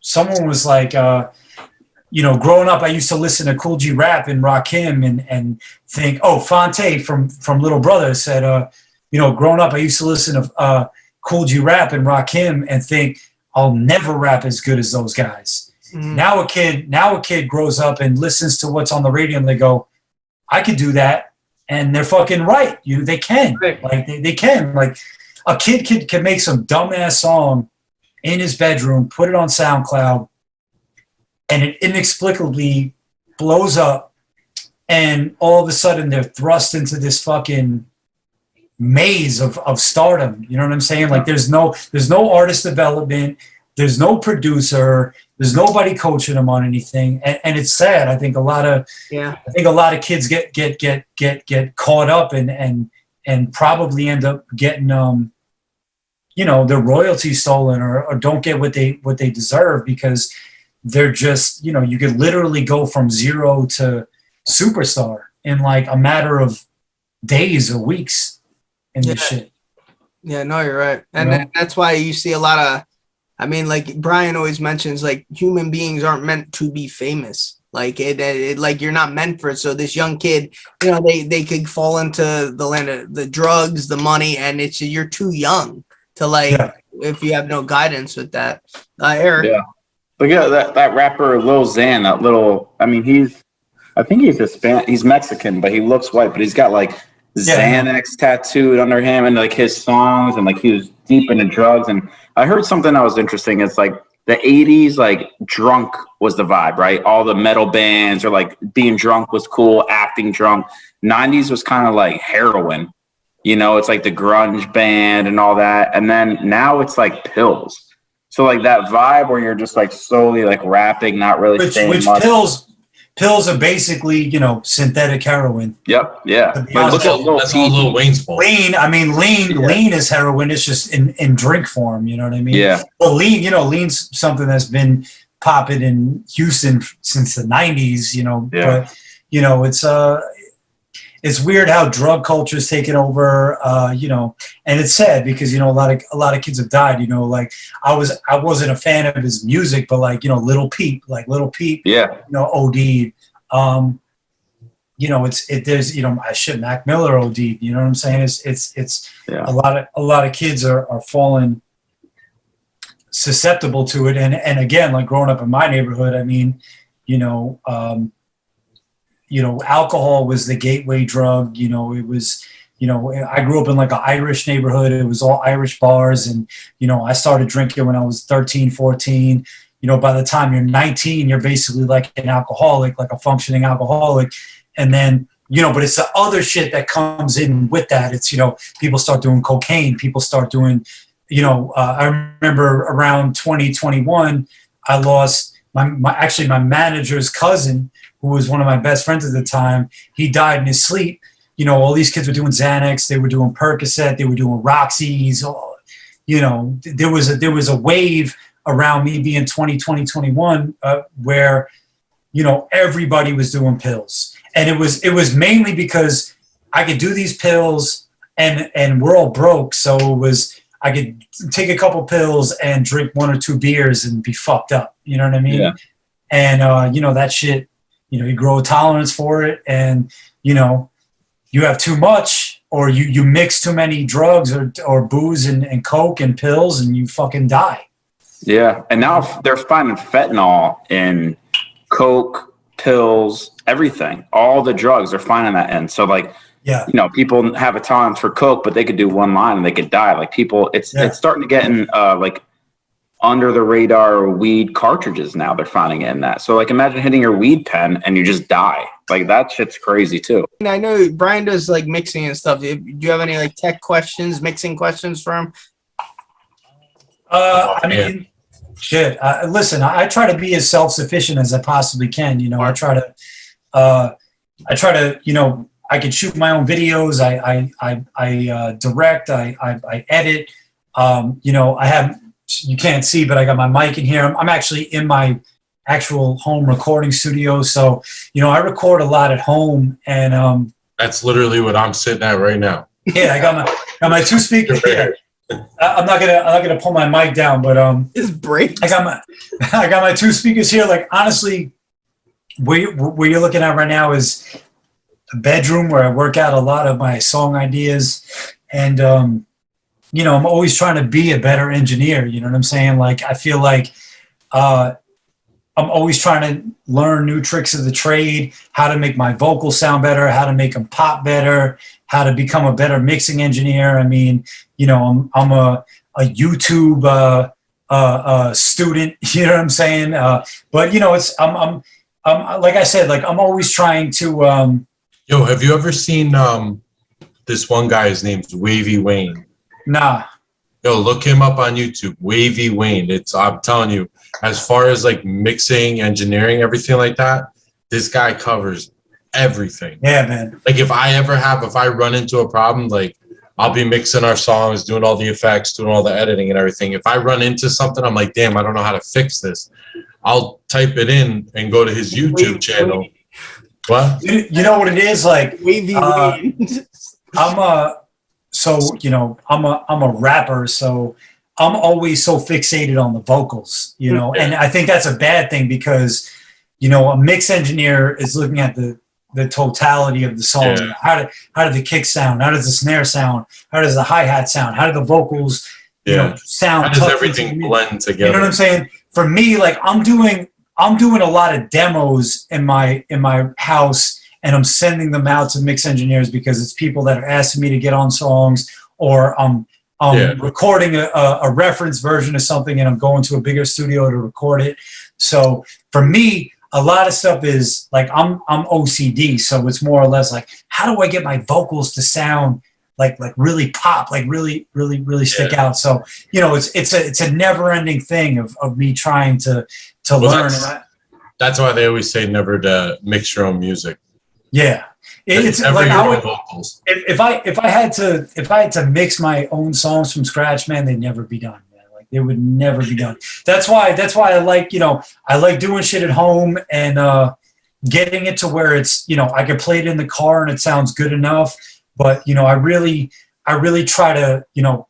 someone was like, growing up, I used to listen to Cool G Rap and Rakim and think, Fonte from Little Brother said, growing up, I used to listen to Cool G Rap and Rakim and think, I'll never rap as good as those guys. Now a kid grows up and listens to what's on the radio and they go, I could do that. And they're fucking right. They can. Like they can. Like a kid can make some dumbass song in his bedroom, put it on SoundCloud, and it inexplicably blows up, and all of a sudden they're thrust into this fucking maze of stardom. You know what I'm saying? Like there's no artist development, there's no producer, there's nobody coaching them on anything, and it's sad. I think a lot of kids get caught up and probably end up getting their royalties stolen or don't get what they deserve because they're just, you could literally go from zero to superstar in like a matter of days or weeks in this shit. Yeah, no, you're right. And that's why you see a lot of, like Brian always mentions, like human beings aren't meant to be famous. Like like you're not meant for it. So this young kid, they could fall into the land of the drugs, the money, and you're too young to if you have no guidance with that. Eric. Yeah. Look at that rapper Lil Xan, I think he's Hispanic, he's Mexican, but he looks white, but he's got like Xanax tattooed under him and like his songs and like he was deep into drugs. And I heard something that was interesting. It's like the 80s, like drunk was the vibe, right? All the metal bands or like being drunk was cool, acting drunk. 90s was kind of like heroin, it's like the grunge band and all that. And then now it's like pills. So like that vibe where you're just like slowly like rapping, not really saying much. Pills are basically, synthetic heroin. Yep. Yeah. That's all Lil Wayne's fault. Lean is heroin. It's just in drink form. You know what I mean? Yeah. Well, lean's something that's been popping in Houston since the 90s, but it's weird how drug culture is taking over, and it's sad because, a lot of kids have died, like I wasn't a fan of his music, but like, Little Peep, yeah, OD'd, there's, Mac Miller OD'd, you know what I'm saying? It's a lot of kids are falling susceptible to it. And again, like growing up in my neighborhood, alcohol was the gateway drug. It was, I grew up in like an Irish neighborhood. It was all Irish bars. And, I started drinking when I was 13, 14. By the time you're 19, you're basically like an alcoholic, like a functioning alcoholic. And then, but it's the other shit that comes in with that. It's, people start doing cocaine. People start doing, I remember around 2021, I lost my manager's cousin, who was one of my best friends at the time. He died in his sleep. All these kids were doing Xanax, they were doing Percocet, they were doing Roxy's. There was a wave around me being 2021 where, everybody was doing pills. And it was mainly because I could do these pills and we're all broke. So it was, I could take a couple pills and drink 1 or 2 beers and be fucked up. You know what I mean? Yeah. And, that shit, you grow a tolerance for it, and, you have too much, or you mix too many drugs or booze and coke and pills, and you fucking die. Yeah. And now they're finding fentanyl in coke, pills, everything, all the drugs, they're finding that in. So like, people have a tolerance for coke, but they could do one line and they could die. Like people, it's starting to get in like under the radar weed cartridges now. They're finding it in that. So like imagine hitting your weed pen and you just die. Like that shit's crazy too. And I know Brian does like mixing and stuff. Do you have any like tech questions, mixing questions for him? Shit. Listen, I try to be as self-sufficient as I possibly can. I try to, I can shoot my own videos. I direct. I edit. You know, I have, you can't see, but I got my mic in here. I'm actually in my actual home recording studio. So, you know, I record a lot at home, and that's literally what I'm sitting at right now. yeah, I got my two speakers here. I'm not gonna pull my mic down, but It's break. I got my two speakers here. Like, honestly, where you're looking at right now is a bedroom where I work out a lot of my song ideas, and you know, I'm always trying to be a better engineer. You know what I'm saying? Like, I feel like I'm always trying to learn new tricks of the trade, how to make my vocals sound better, how to make them pop better, how to become a better mixing engineer. I mean, you know, I'm a YouTube student. You know what I'm saying? But you know, it's I'm like I said, like, I'm always trying to. Yo, have you ever seen this one guy? His name's Wavy Wayne. Nah. Yo, look him up on YouTube. Wavy Wayne. I'm telling you, as far as like mixing, engineering, everything like that, this guy covers everything. Yeah, man. Like, if I run into a problem, like, I'll be mixing our songs, doing all the effects, doing all the editing and everything. If I run into something, I'm like, damn, I don't know how to fix this. I'll type it in and go to his YouTube channel. What? You know what it is? Like, Wavy. so, you know, I'm a rapper, so I'm always so fixated on the vocals, you know, and I think that's a bad thing, because, you know, a mix engineer is looking at the totality of the song. Yeah. How did the kick sound? How does the snare sound? How does the hi-hat sound? How do the vocals, you know, sound? How does everything blend together? You know what I'm saying? For me, like, I'm doing a lot of demos in my house, and I'm sending them out to mix engineers because it's people that are asking me to get on songs, or I'm recording a reference version of something, and I'm going to a bigger studio to record it. So for me, a lot of stuff is like, I'm OCD, so it's more or less like, how do I get my vocals to sound like really pop, like really stick out? So, you know, it's a never ending thing of me trying to learn. That's why they always say never to mix your own music. Yeah, it's never like, your own vocals. If I had to mix my own songs from scratch, man, they'd never be done. Man. Like, they would never be done. That's why I like, you know, I like doing shit at home, and getting it to where it's, you know, I could play it in the car and it sounds good enough. But, you know, I really try to, you know,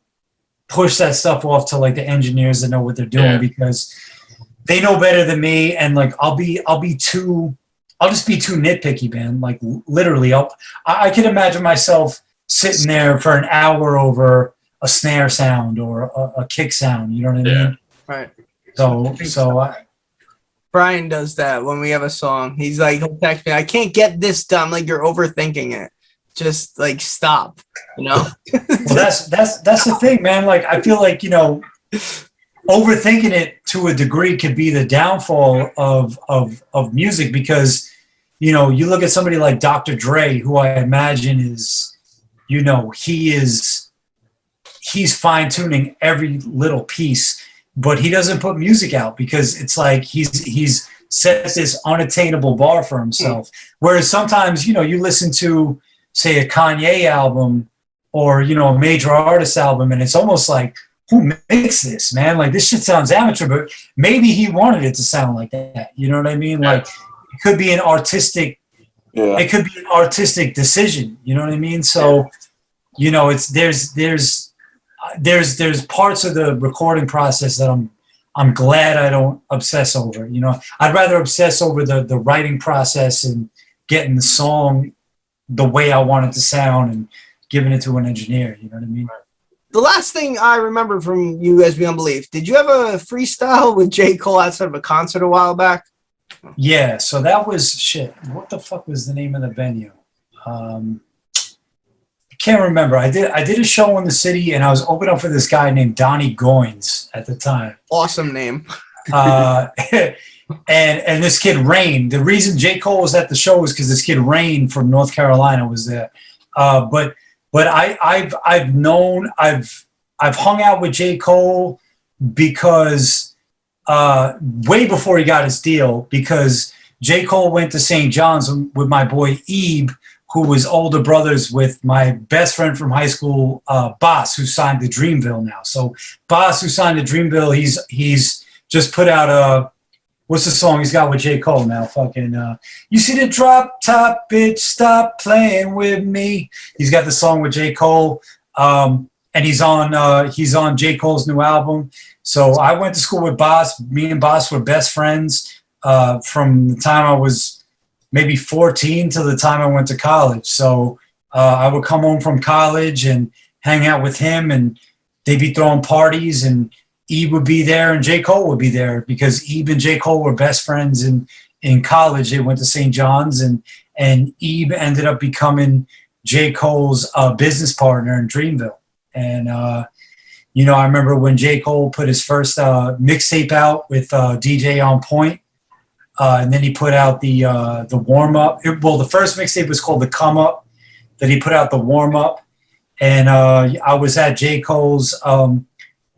push that stuff off to like the engineers that know what they're doing, because they know better than me. And like, I'll just be too nitpicky, man. Like, literally, I can imagine myself sitting there for an hour over a snare sound or a kick sound. You know what I mean? Right. So Brian does that when we have a song. He's like, he'll text me, I can't get this done. Like, you're overthinking it. Just like, stop, you know? Well, that's the thing, man. Like, I feel like, you know, overthinking it to a degree could be the downfall of music, because, you know, you look at somebody like Dr. Dre, who I imagine is, you know, he's fine-tuning every little piece, but he doesn't put music out because it's like he's set this unattainable bar for himself. Whereas sometimes, you know, you listen to, say, a Kanye album, or, you know, a major artist album, and it's almost like, who makes this, man? Like, this shit sounds amateur, but maybe he wanted it to sound like that. You know what I mean? Like, it could be an artistic, it could be an artistic decision. You know what I mean? So, you know, it's there's parts of the recording process that I'm glad I don't obsess over. You know, I'd rather obsess over the writing process and getting the song the way I want it to sound and giving it to an engineer. You know what I mean? The last thing I remember from you guys Beyond Belief, did you have a freestyle with J. Cole outside of a concert a while back? Yeah, so that was shit. What the fuck was the name of the venue? I can't remember. I did a show in the city, and I was opening up for this guy named Donnie Goins at the time. Awesome name. And this kid Rain. The reason J. Cole was at the show was because this kid Rain from North Carolina was there. But I've hung out with J. Cole because way before he got his deal, because J. Cole went to St. John's with my boy Ebe, who was older brothers with my best friend from high school, Boss, who signed to Dreamville now. So Boss, who signed to Dreamville, he's just put out a, what's the song he's got with J. Cole now? Fucking, you see the drop top, bitch, stop playing with me. He's got the song with J. Cole, and he's on J. Cole's new album. So I went to school with Boss. Me and Boss were best friends from the time I was maybe 14 till the time I went to college. So I would come home from college and hang out with him, and they'd be throwing parties, and Ebe would be there and J. Cole would be there because Ebe and J. Cole were best friends in college. They went to St. John's, and Ebe ended up becoming J. Cole's business partner in Dreamville. And, you know, I remember when J. Cole put his first mixtape out with DJ On Point, and then he put out the warm-up. Well, the first mixtape was called The Come Up. Then he put out the warm-up. And I was at J. Cole's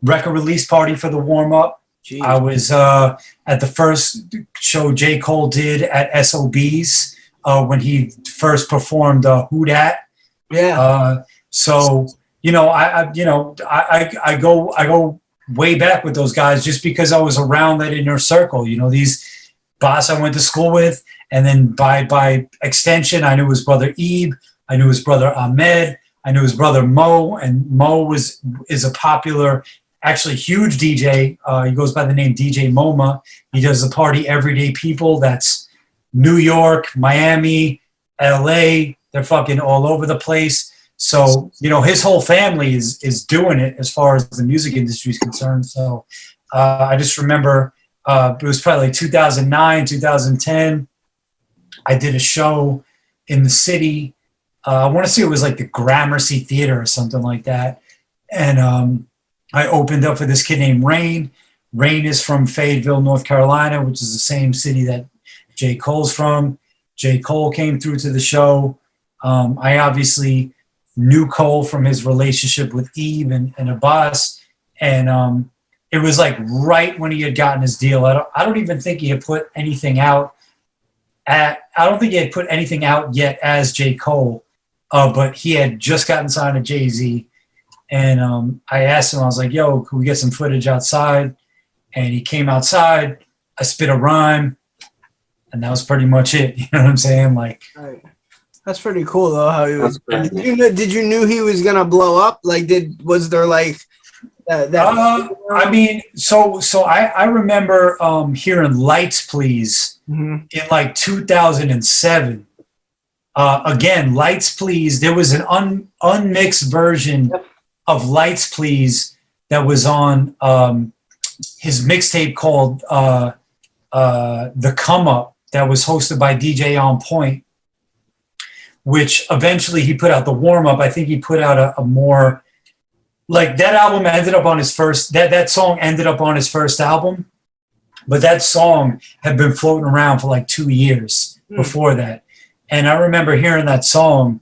record release party for the warm-up. I was at the first show J. Cole did at SOB's when he first performed Who Dat. Yeah. So, you know, I go way back with those guys just because I was around that inner circle. You know, these Boss I went to school with, and then by extension, I knew his brother Ebe, I knew his brother Ahmed, I knew his brother Mo, and Mo is a popular, actually huge DJ. He goes by the name DJ MoMA. He does the party Everyday People. That's New York, Miami, LA. They're fucking all over the place. So, you know, his whole family is doing it as far as the music industry is concerned. So I just remember it was probably like 2009, 2010. I did a show in the city. I want to say it was like the Gramercy Theater or something like that. And I opened up for this kid named Rain. Rain is from Fayetteville, North Carolina, which is the same city that J. Cole's from. J. Cole came through to the show. I obviously knew Cole from his relationship with Eve and Abbas. And it was like right when he had gotten his deal. I don't even think he had put anything out I don't think he had put anything out yet as J. Cole, but he had just gotten signed to Jay-Z. And I asked him, I was like, yo, can we get some footage outside? And he came outside, I spit a rhyme, and that was pretty much it. You know what I'm saying? Like, right. That's pretty cool though. How he was. Did you knew he was gonna blow up? Like, was there like I mean, so I remember hearing Lights Please in like 2007. Again, Lights Please. There was an unmixed version of Lights Please that was on his mixtape called The Come Up that was hosted by DJ On Point, which eventually he put out the warm up. I think he put out a more, like, that album ended up on his first, that song ended up on his first album, but that song had been floating around for like 2 years before that. And I remember hearing that song,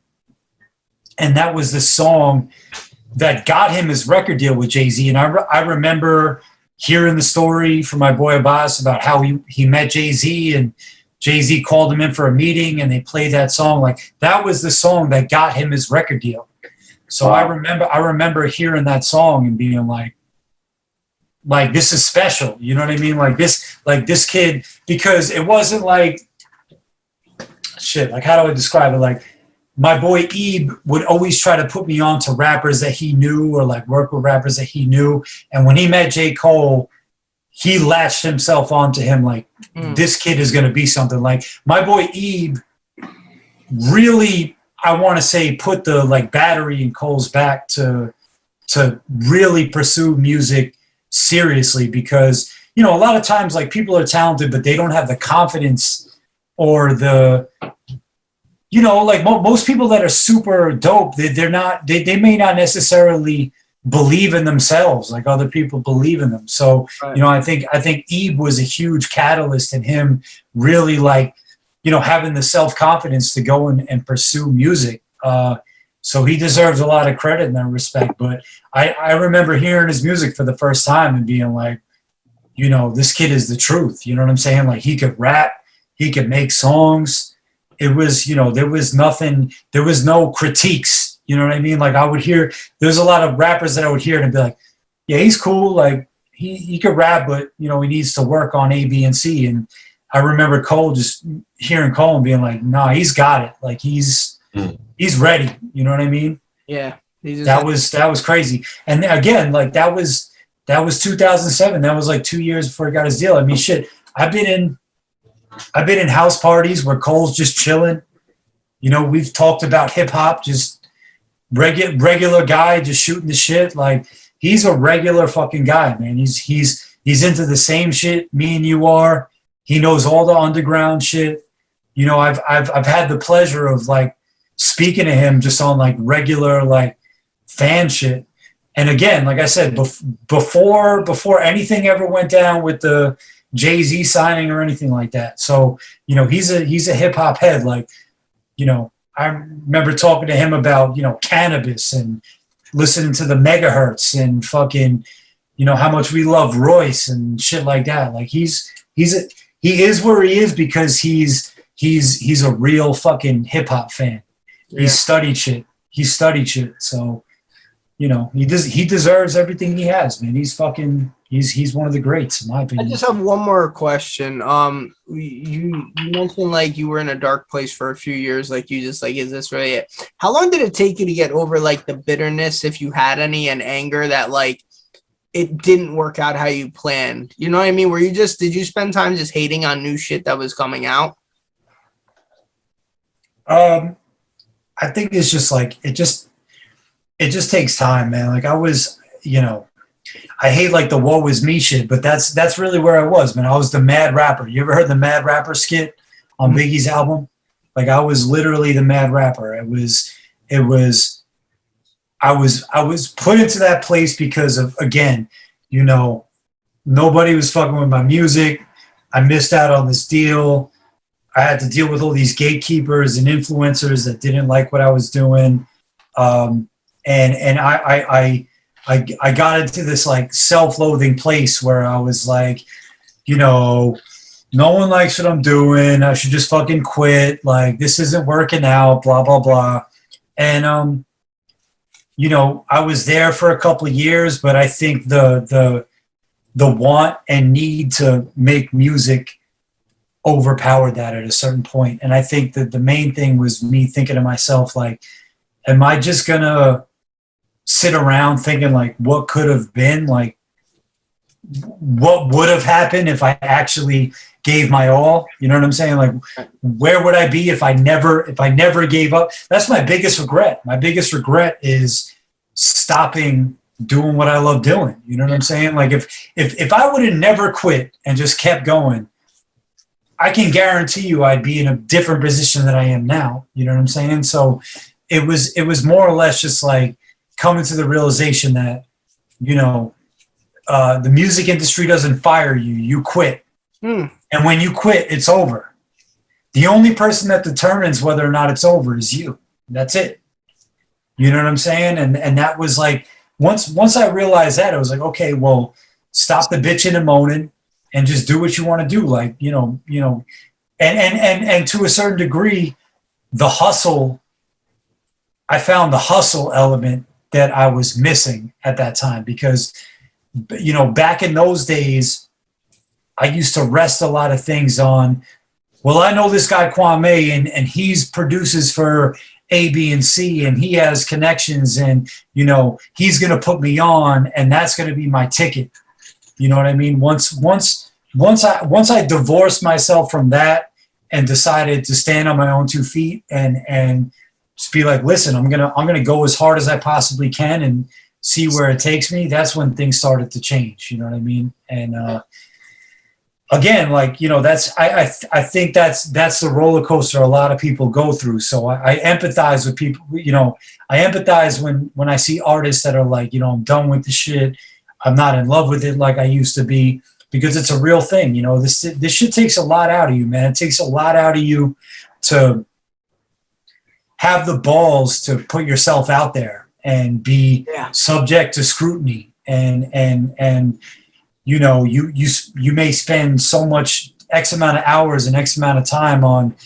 and that was the song that got him his record deal with Jay-Z. And I remember hearing the story from my boy Abbas about how he met Jay-Z, and Jay-Z called him in for a meeting and they played that song. Like, that was the song that got him his record deal. So I remember hearing that song and being like, this is special. You know what I mean? Like this kid, because it wasn't like, shit, like, how do I describe it? Like, my boy Ebe would always try to put me on to rappers that he knew, or like work with rappers that he knew. And when he met J. Cole, he latched himself onto him like, this kid is going to be something. Like, my boy Ebe really, I want to say, put the like battery in Cole's back to really pursue music seriously, because, you know, a lot of times, like, people are talented, but they don't have the confidence or the, you know, like most people that are super dope, they may not necessarily believe in themselves like other people believe in them. So, right. You know, I think Ebe was a huge catalyst in him really, like, you know, having the self-confidence to go and pursue music. So he deserves a lot of credit in that respect. But I remember hearing his music for the first time and being like, you know, this kid is the truth. You know what I'm saying? Like, he could rap, he could make songs. it was, you know, there was nothing, there was no critiques. You know what I mean? Like I would hear, there's a lot of rappers that I would hear and be like, yeah, he's cool. Like he could rap, but you know, he needs to work on A, B, and C. And I remember Cole, just hearing Cole and being like, nah, he's got it. Like he's ready. You know what I mean? Yeah. That was crazy. And again, like that was 2007. That was like 2 years before he got his deal. I mean, shit, I've been in house parties where Cole's just chilling. You know, we've talked about hip hop, just regular guy just shooting the shit. Like he's a regular fucking guy, man. He's into the same shit me and you are. He knows all the underground shit. You know, I've had the pleasure of like speaking to him just on like regular like fan shit. And again, like I said, before anything ever went down with the Jay-Z signing or anything like that. So, you know, he's a hip hop head. Like, you know, I remember talking to him about, you know, cannabis and listening to the megahertz and fucking, you know, how much we love Royce and shit like that. Like he is where he is because he's a real fucking hip hop fan. Yeah. He studied shit. So, you know, he deserves everything he has, man. He's one of the greats in my opinion. I just have one more question. You mentioned like you were in a dark place for a few years. Like you just like, is this really it? How long did it take you to get over like the bitterness, if you had any, and anger that like it didn't work out how you planned? You know what I mean? Did you spend time just hating on new shit that was coming out? I think it's just like, it just takes time, man. Like I was, you know, I hate like the woe is me shit, but that's really where I was, man. I was the mad rapper. You ever heard the mad rapper skit on Biggie's album? Like I was literally the mad rapper. I was put into that place because of, again, you know, nobody was fucking with my music. I missed out on this deal. I had to deal with all these gatekeepers and influencers that didn't like what I was doing. And I got into this like self-loathing place where I was like, you know, no one likes what I'm doing. I should just fucking quit. Like this isn't working out, blah, blah, blah. And, you know, I was there for a couple of years, but I think the want and need to make music overpowered that at a certain point. And I think that the main thing was me thinking to myself, like, am I just gonna sit around thinking like what could have been, like what would have happened if I actually gave my all? You know what I'm saying? Like where would I be if I never gave up? That's my biggest regret. My biggest regret is stopping doing what I love doing. You know what I'm saying? Like if I would have never quit and just kept going, I can guarantee you I'd be in a different position than I am now. You know what I'm saying? So it was more or less just like coming to the realization that, you know, the music industry doesn't fire you, you quit. And when you quit, it's over. The only person that determines whether or not it's over is you. That's it. You know what I'm saying? And that was like, once I realized that, I was like, okay, well, stop the bitching and moaning and just do what you want to do. Like, you know, and to a certain degree, the hustle, I found the hustle element that I was missing at that time because, you know, back in those days, I used to rest a lot of things on, well, I know this guy Kwame and he's produces for A, B, and C, and he has connections and, you know, he's going to put me on and that's going to be my ticket. You know what I mean? Once I divorced myself from that and decided to stand on my own 2 feet and just be like, listen, I'm gonna go as hard as I possibly can and see where it takes me. That's when things started to change. You know what I mean? And again, like, you know, I think that's the roller coaster a lot of people go through. So I empathize with people. You know, I empathize when I see artists that are like, you know, I'm done with the shit. I'm not in love with it like I used to be, because it's a real thing. You know, this shit takes a lot out of you, man. It takes a lot out of you to have the balls to put yourself out there and be subject to scrutiny. And you know, you may spend so much X amount of hours and X amount of time on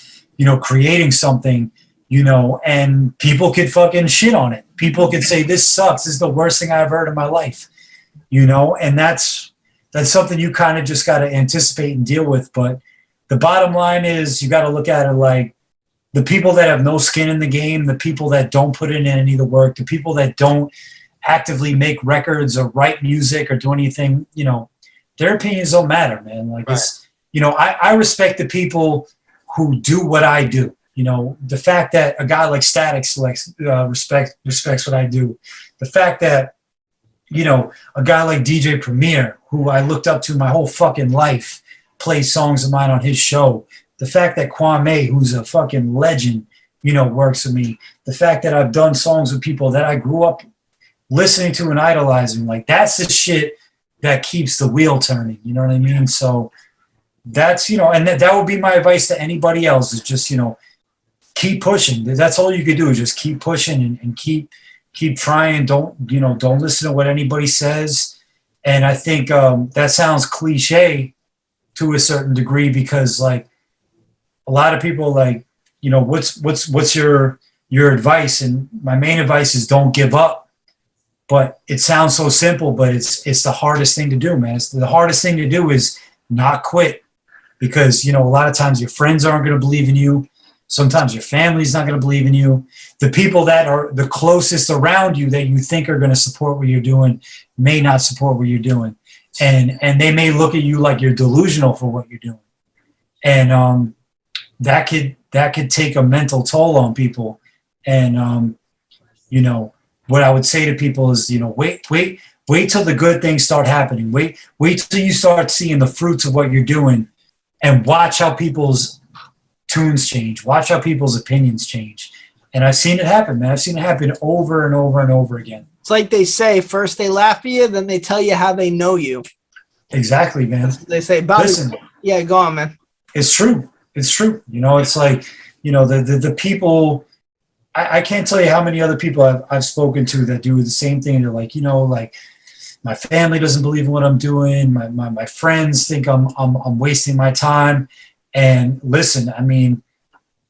creating something, and people could fucking shit on it. People could say, this sucks. This is the worst thing I've heard in my life, and that's something you kind of just got to anticipate and deal with. But the bottom line is you got to look at it like the people that have no skin in the game, the people that don't put in any of the work, the people that don't actively make records or write music or do anything, their opinions don't matter, man. Like, right. It's, I respect the people who do what I do. The fact that a guy like Static respects what I do. The fact that, a guy like DJ Premier, who I looked up to my whole fucking life, plays songs of mine on his show. The fact that Kwame, who's a fucking legend, works with me. The fact that I've done songs with people that I grew up listening to and idolizing, like, that's the shit that keeps the wheel turning. You know what I mean? So that's, and that would be my advice to anybody else, is just, keep pushing. That's all you could do, is just keep pushing and keep trying. Don't listen to what anybody says. And I think that sounds cliche to a certain degree, because like a lot of people like, what's your advice? And my main advice is don't give up. But it sounds so simple, but it's the hardest thing to do, man. The hardest thing to do is not quit, because, a lot of times your friends aren't going to believe in you. Sometimes your family's not going to believe in you. The people that are the closest around you that you think are going to support what you're doing may not support what you're doing. And they may look at you like you're delusional for what you're doing. And that could take a mental toll on people. And, what I would say to people is, wait till the good things start happening. Wait till you start seeing the fruits of what you're doing, and watch how people's tunes change. Watch how people's opinions change. And I've seen it happen, man. I've seen it happen over and over and over again. It's like they say, first they laugh at you, then they tell you how they know you. Exactly, man. They say, Bobby, listen, yeah, go on, man. It's true. It's true. It's like, the people, I can't tell you how many other people I've spoken to that do the same thing. They're like, like, my family doesn't believe in what I'm doing. My friends think I'm wasting my time. And listen, I mean,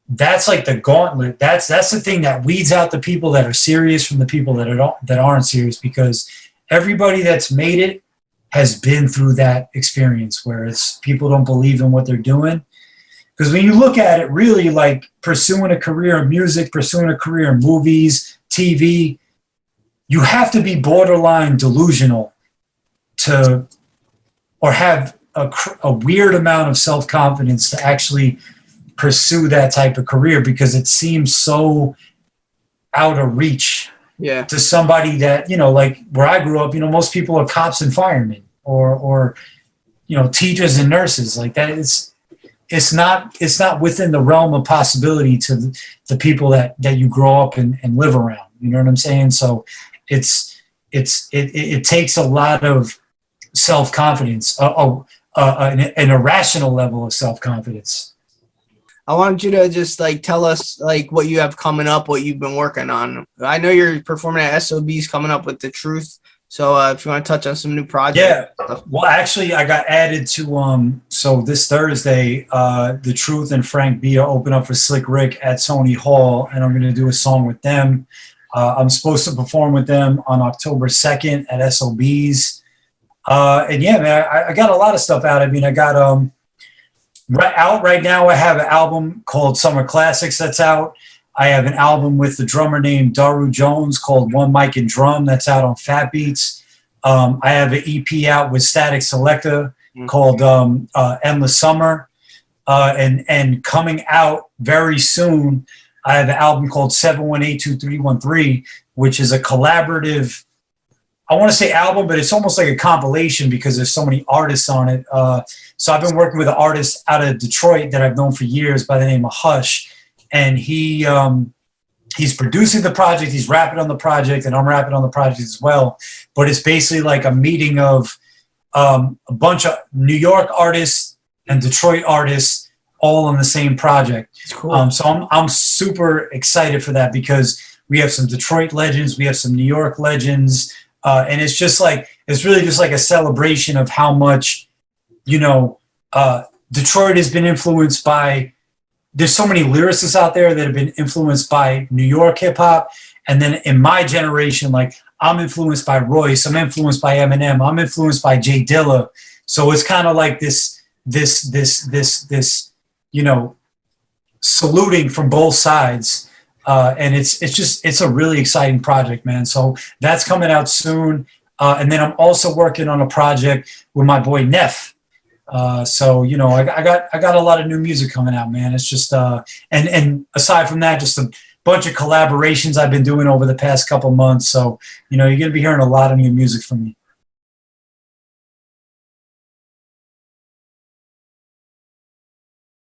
that's like the gauntlet. That's the thing that weeds out the people that are serious from the people that aren't serious, because everybody that's made it has been through that experience where it's people don't believe in what they're doing. Because when you look at it, really, like, pursuing a career in music, pursuing a career in movies, TV, you have to be borderline delusional or have a weird amount of self-confidence to actually pursue that type of career, because it seems so out of reach to somebody that, like where I grew up, most people are cops and firemen or teachers and nurses. Like, that it's not within the realm of possibility to the people that you grow up and live around. You know what I'm saying? So it takes a lot of self-confidence, an irrational level of self-confidence. I want you to just like tell us like what you have coming up, what you've been working on. I know you're performing at SOB's coming up with The Truth. So if you want to touch on some new projects. Yeah. Well, actually, I got added to, so this Thursday, The Truth and Frank B are open up for Slick Rick at Sony Hall, and I'm going to do a song with them. I'm supposed to perform with them on October 2nd at SOB's. And yeah, man, I got a lot of stuff out. I mean, I got right now, I have an album called Summer Classics that's out. I have an album with the drummer named Daru Jones called One Mic and Drum that's out on Fat Beats. I have an EP out with Static Selector called Endless Summer. And coming out very soon, I have an album called 7182313, which is a collaborative, I want to say album, but it's almost like a compilation because there's so many artists on it. So I've been working with an artist out of Detroit that I've known for years by the name of Hush. And he's producing the project, he's rapping on the project, and I'm rapping on the project as well. But it's basically like a meeting of a bunch of New York artists and Detroit artists all on the same project. It's cool. So I'm super excited for that because we have some Detroit legends, we have some New York legends, and it's really just like a celebration of how much, Detroit has been influenced by there's so many lyricists out there that have been influenced by New York hip hop. And then in my generation, like I'm influenced by Royce, I'm influenced by Eminem, I'm influenced by Jay Dilla. So it's kind of like this, you know, saluting from both sides. And it's a really exciting project, man. So that's coming out soon. And then I'm also working on a project with my boy Neff. So, you know, I got a lot of new music coming out, man. It's just, and aside from that, just a bunch of collaborations I've been doing over the past couple months. So, you know, you're going to be hearing a lot of new music from me.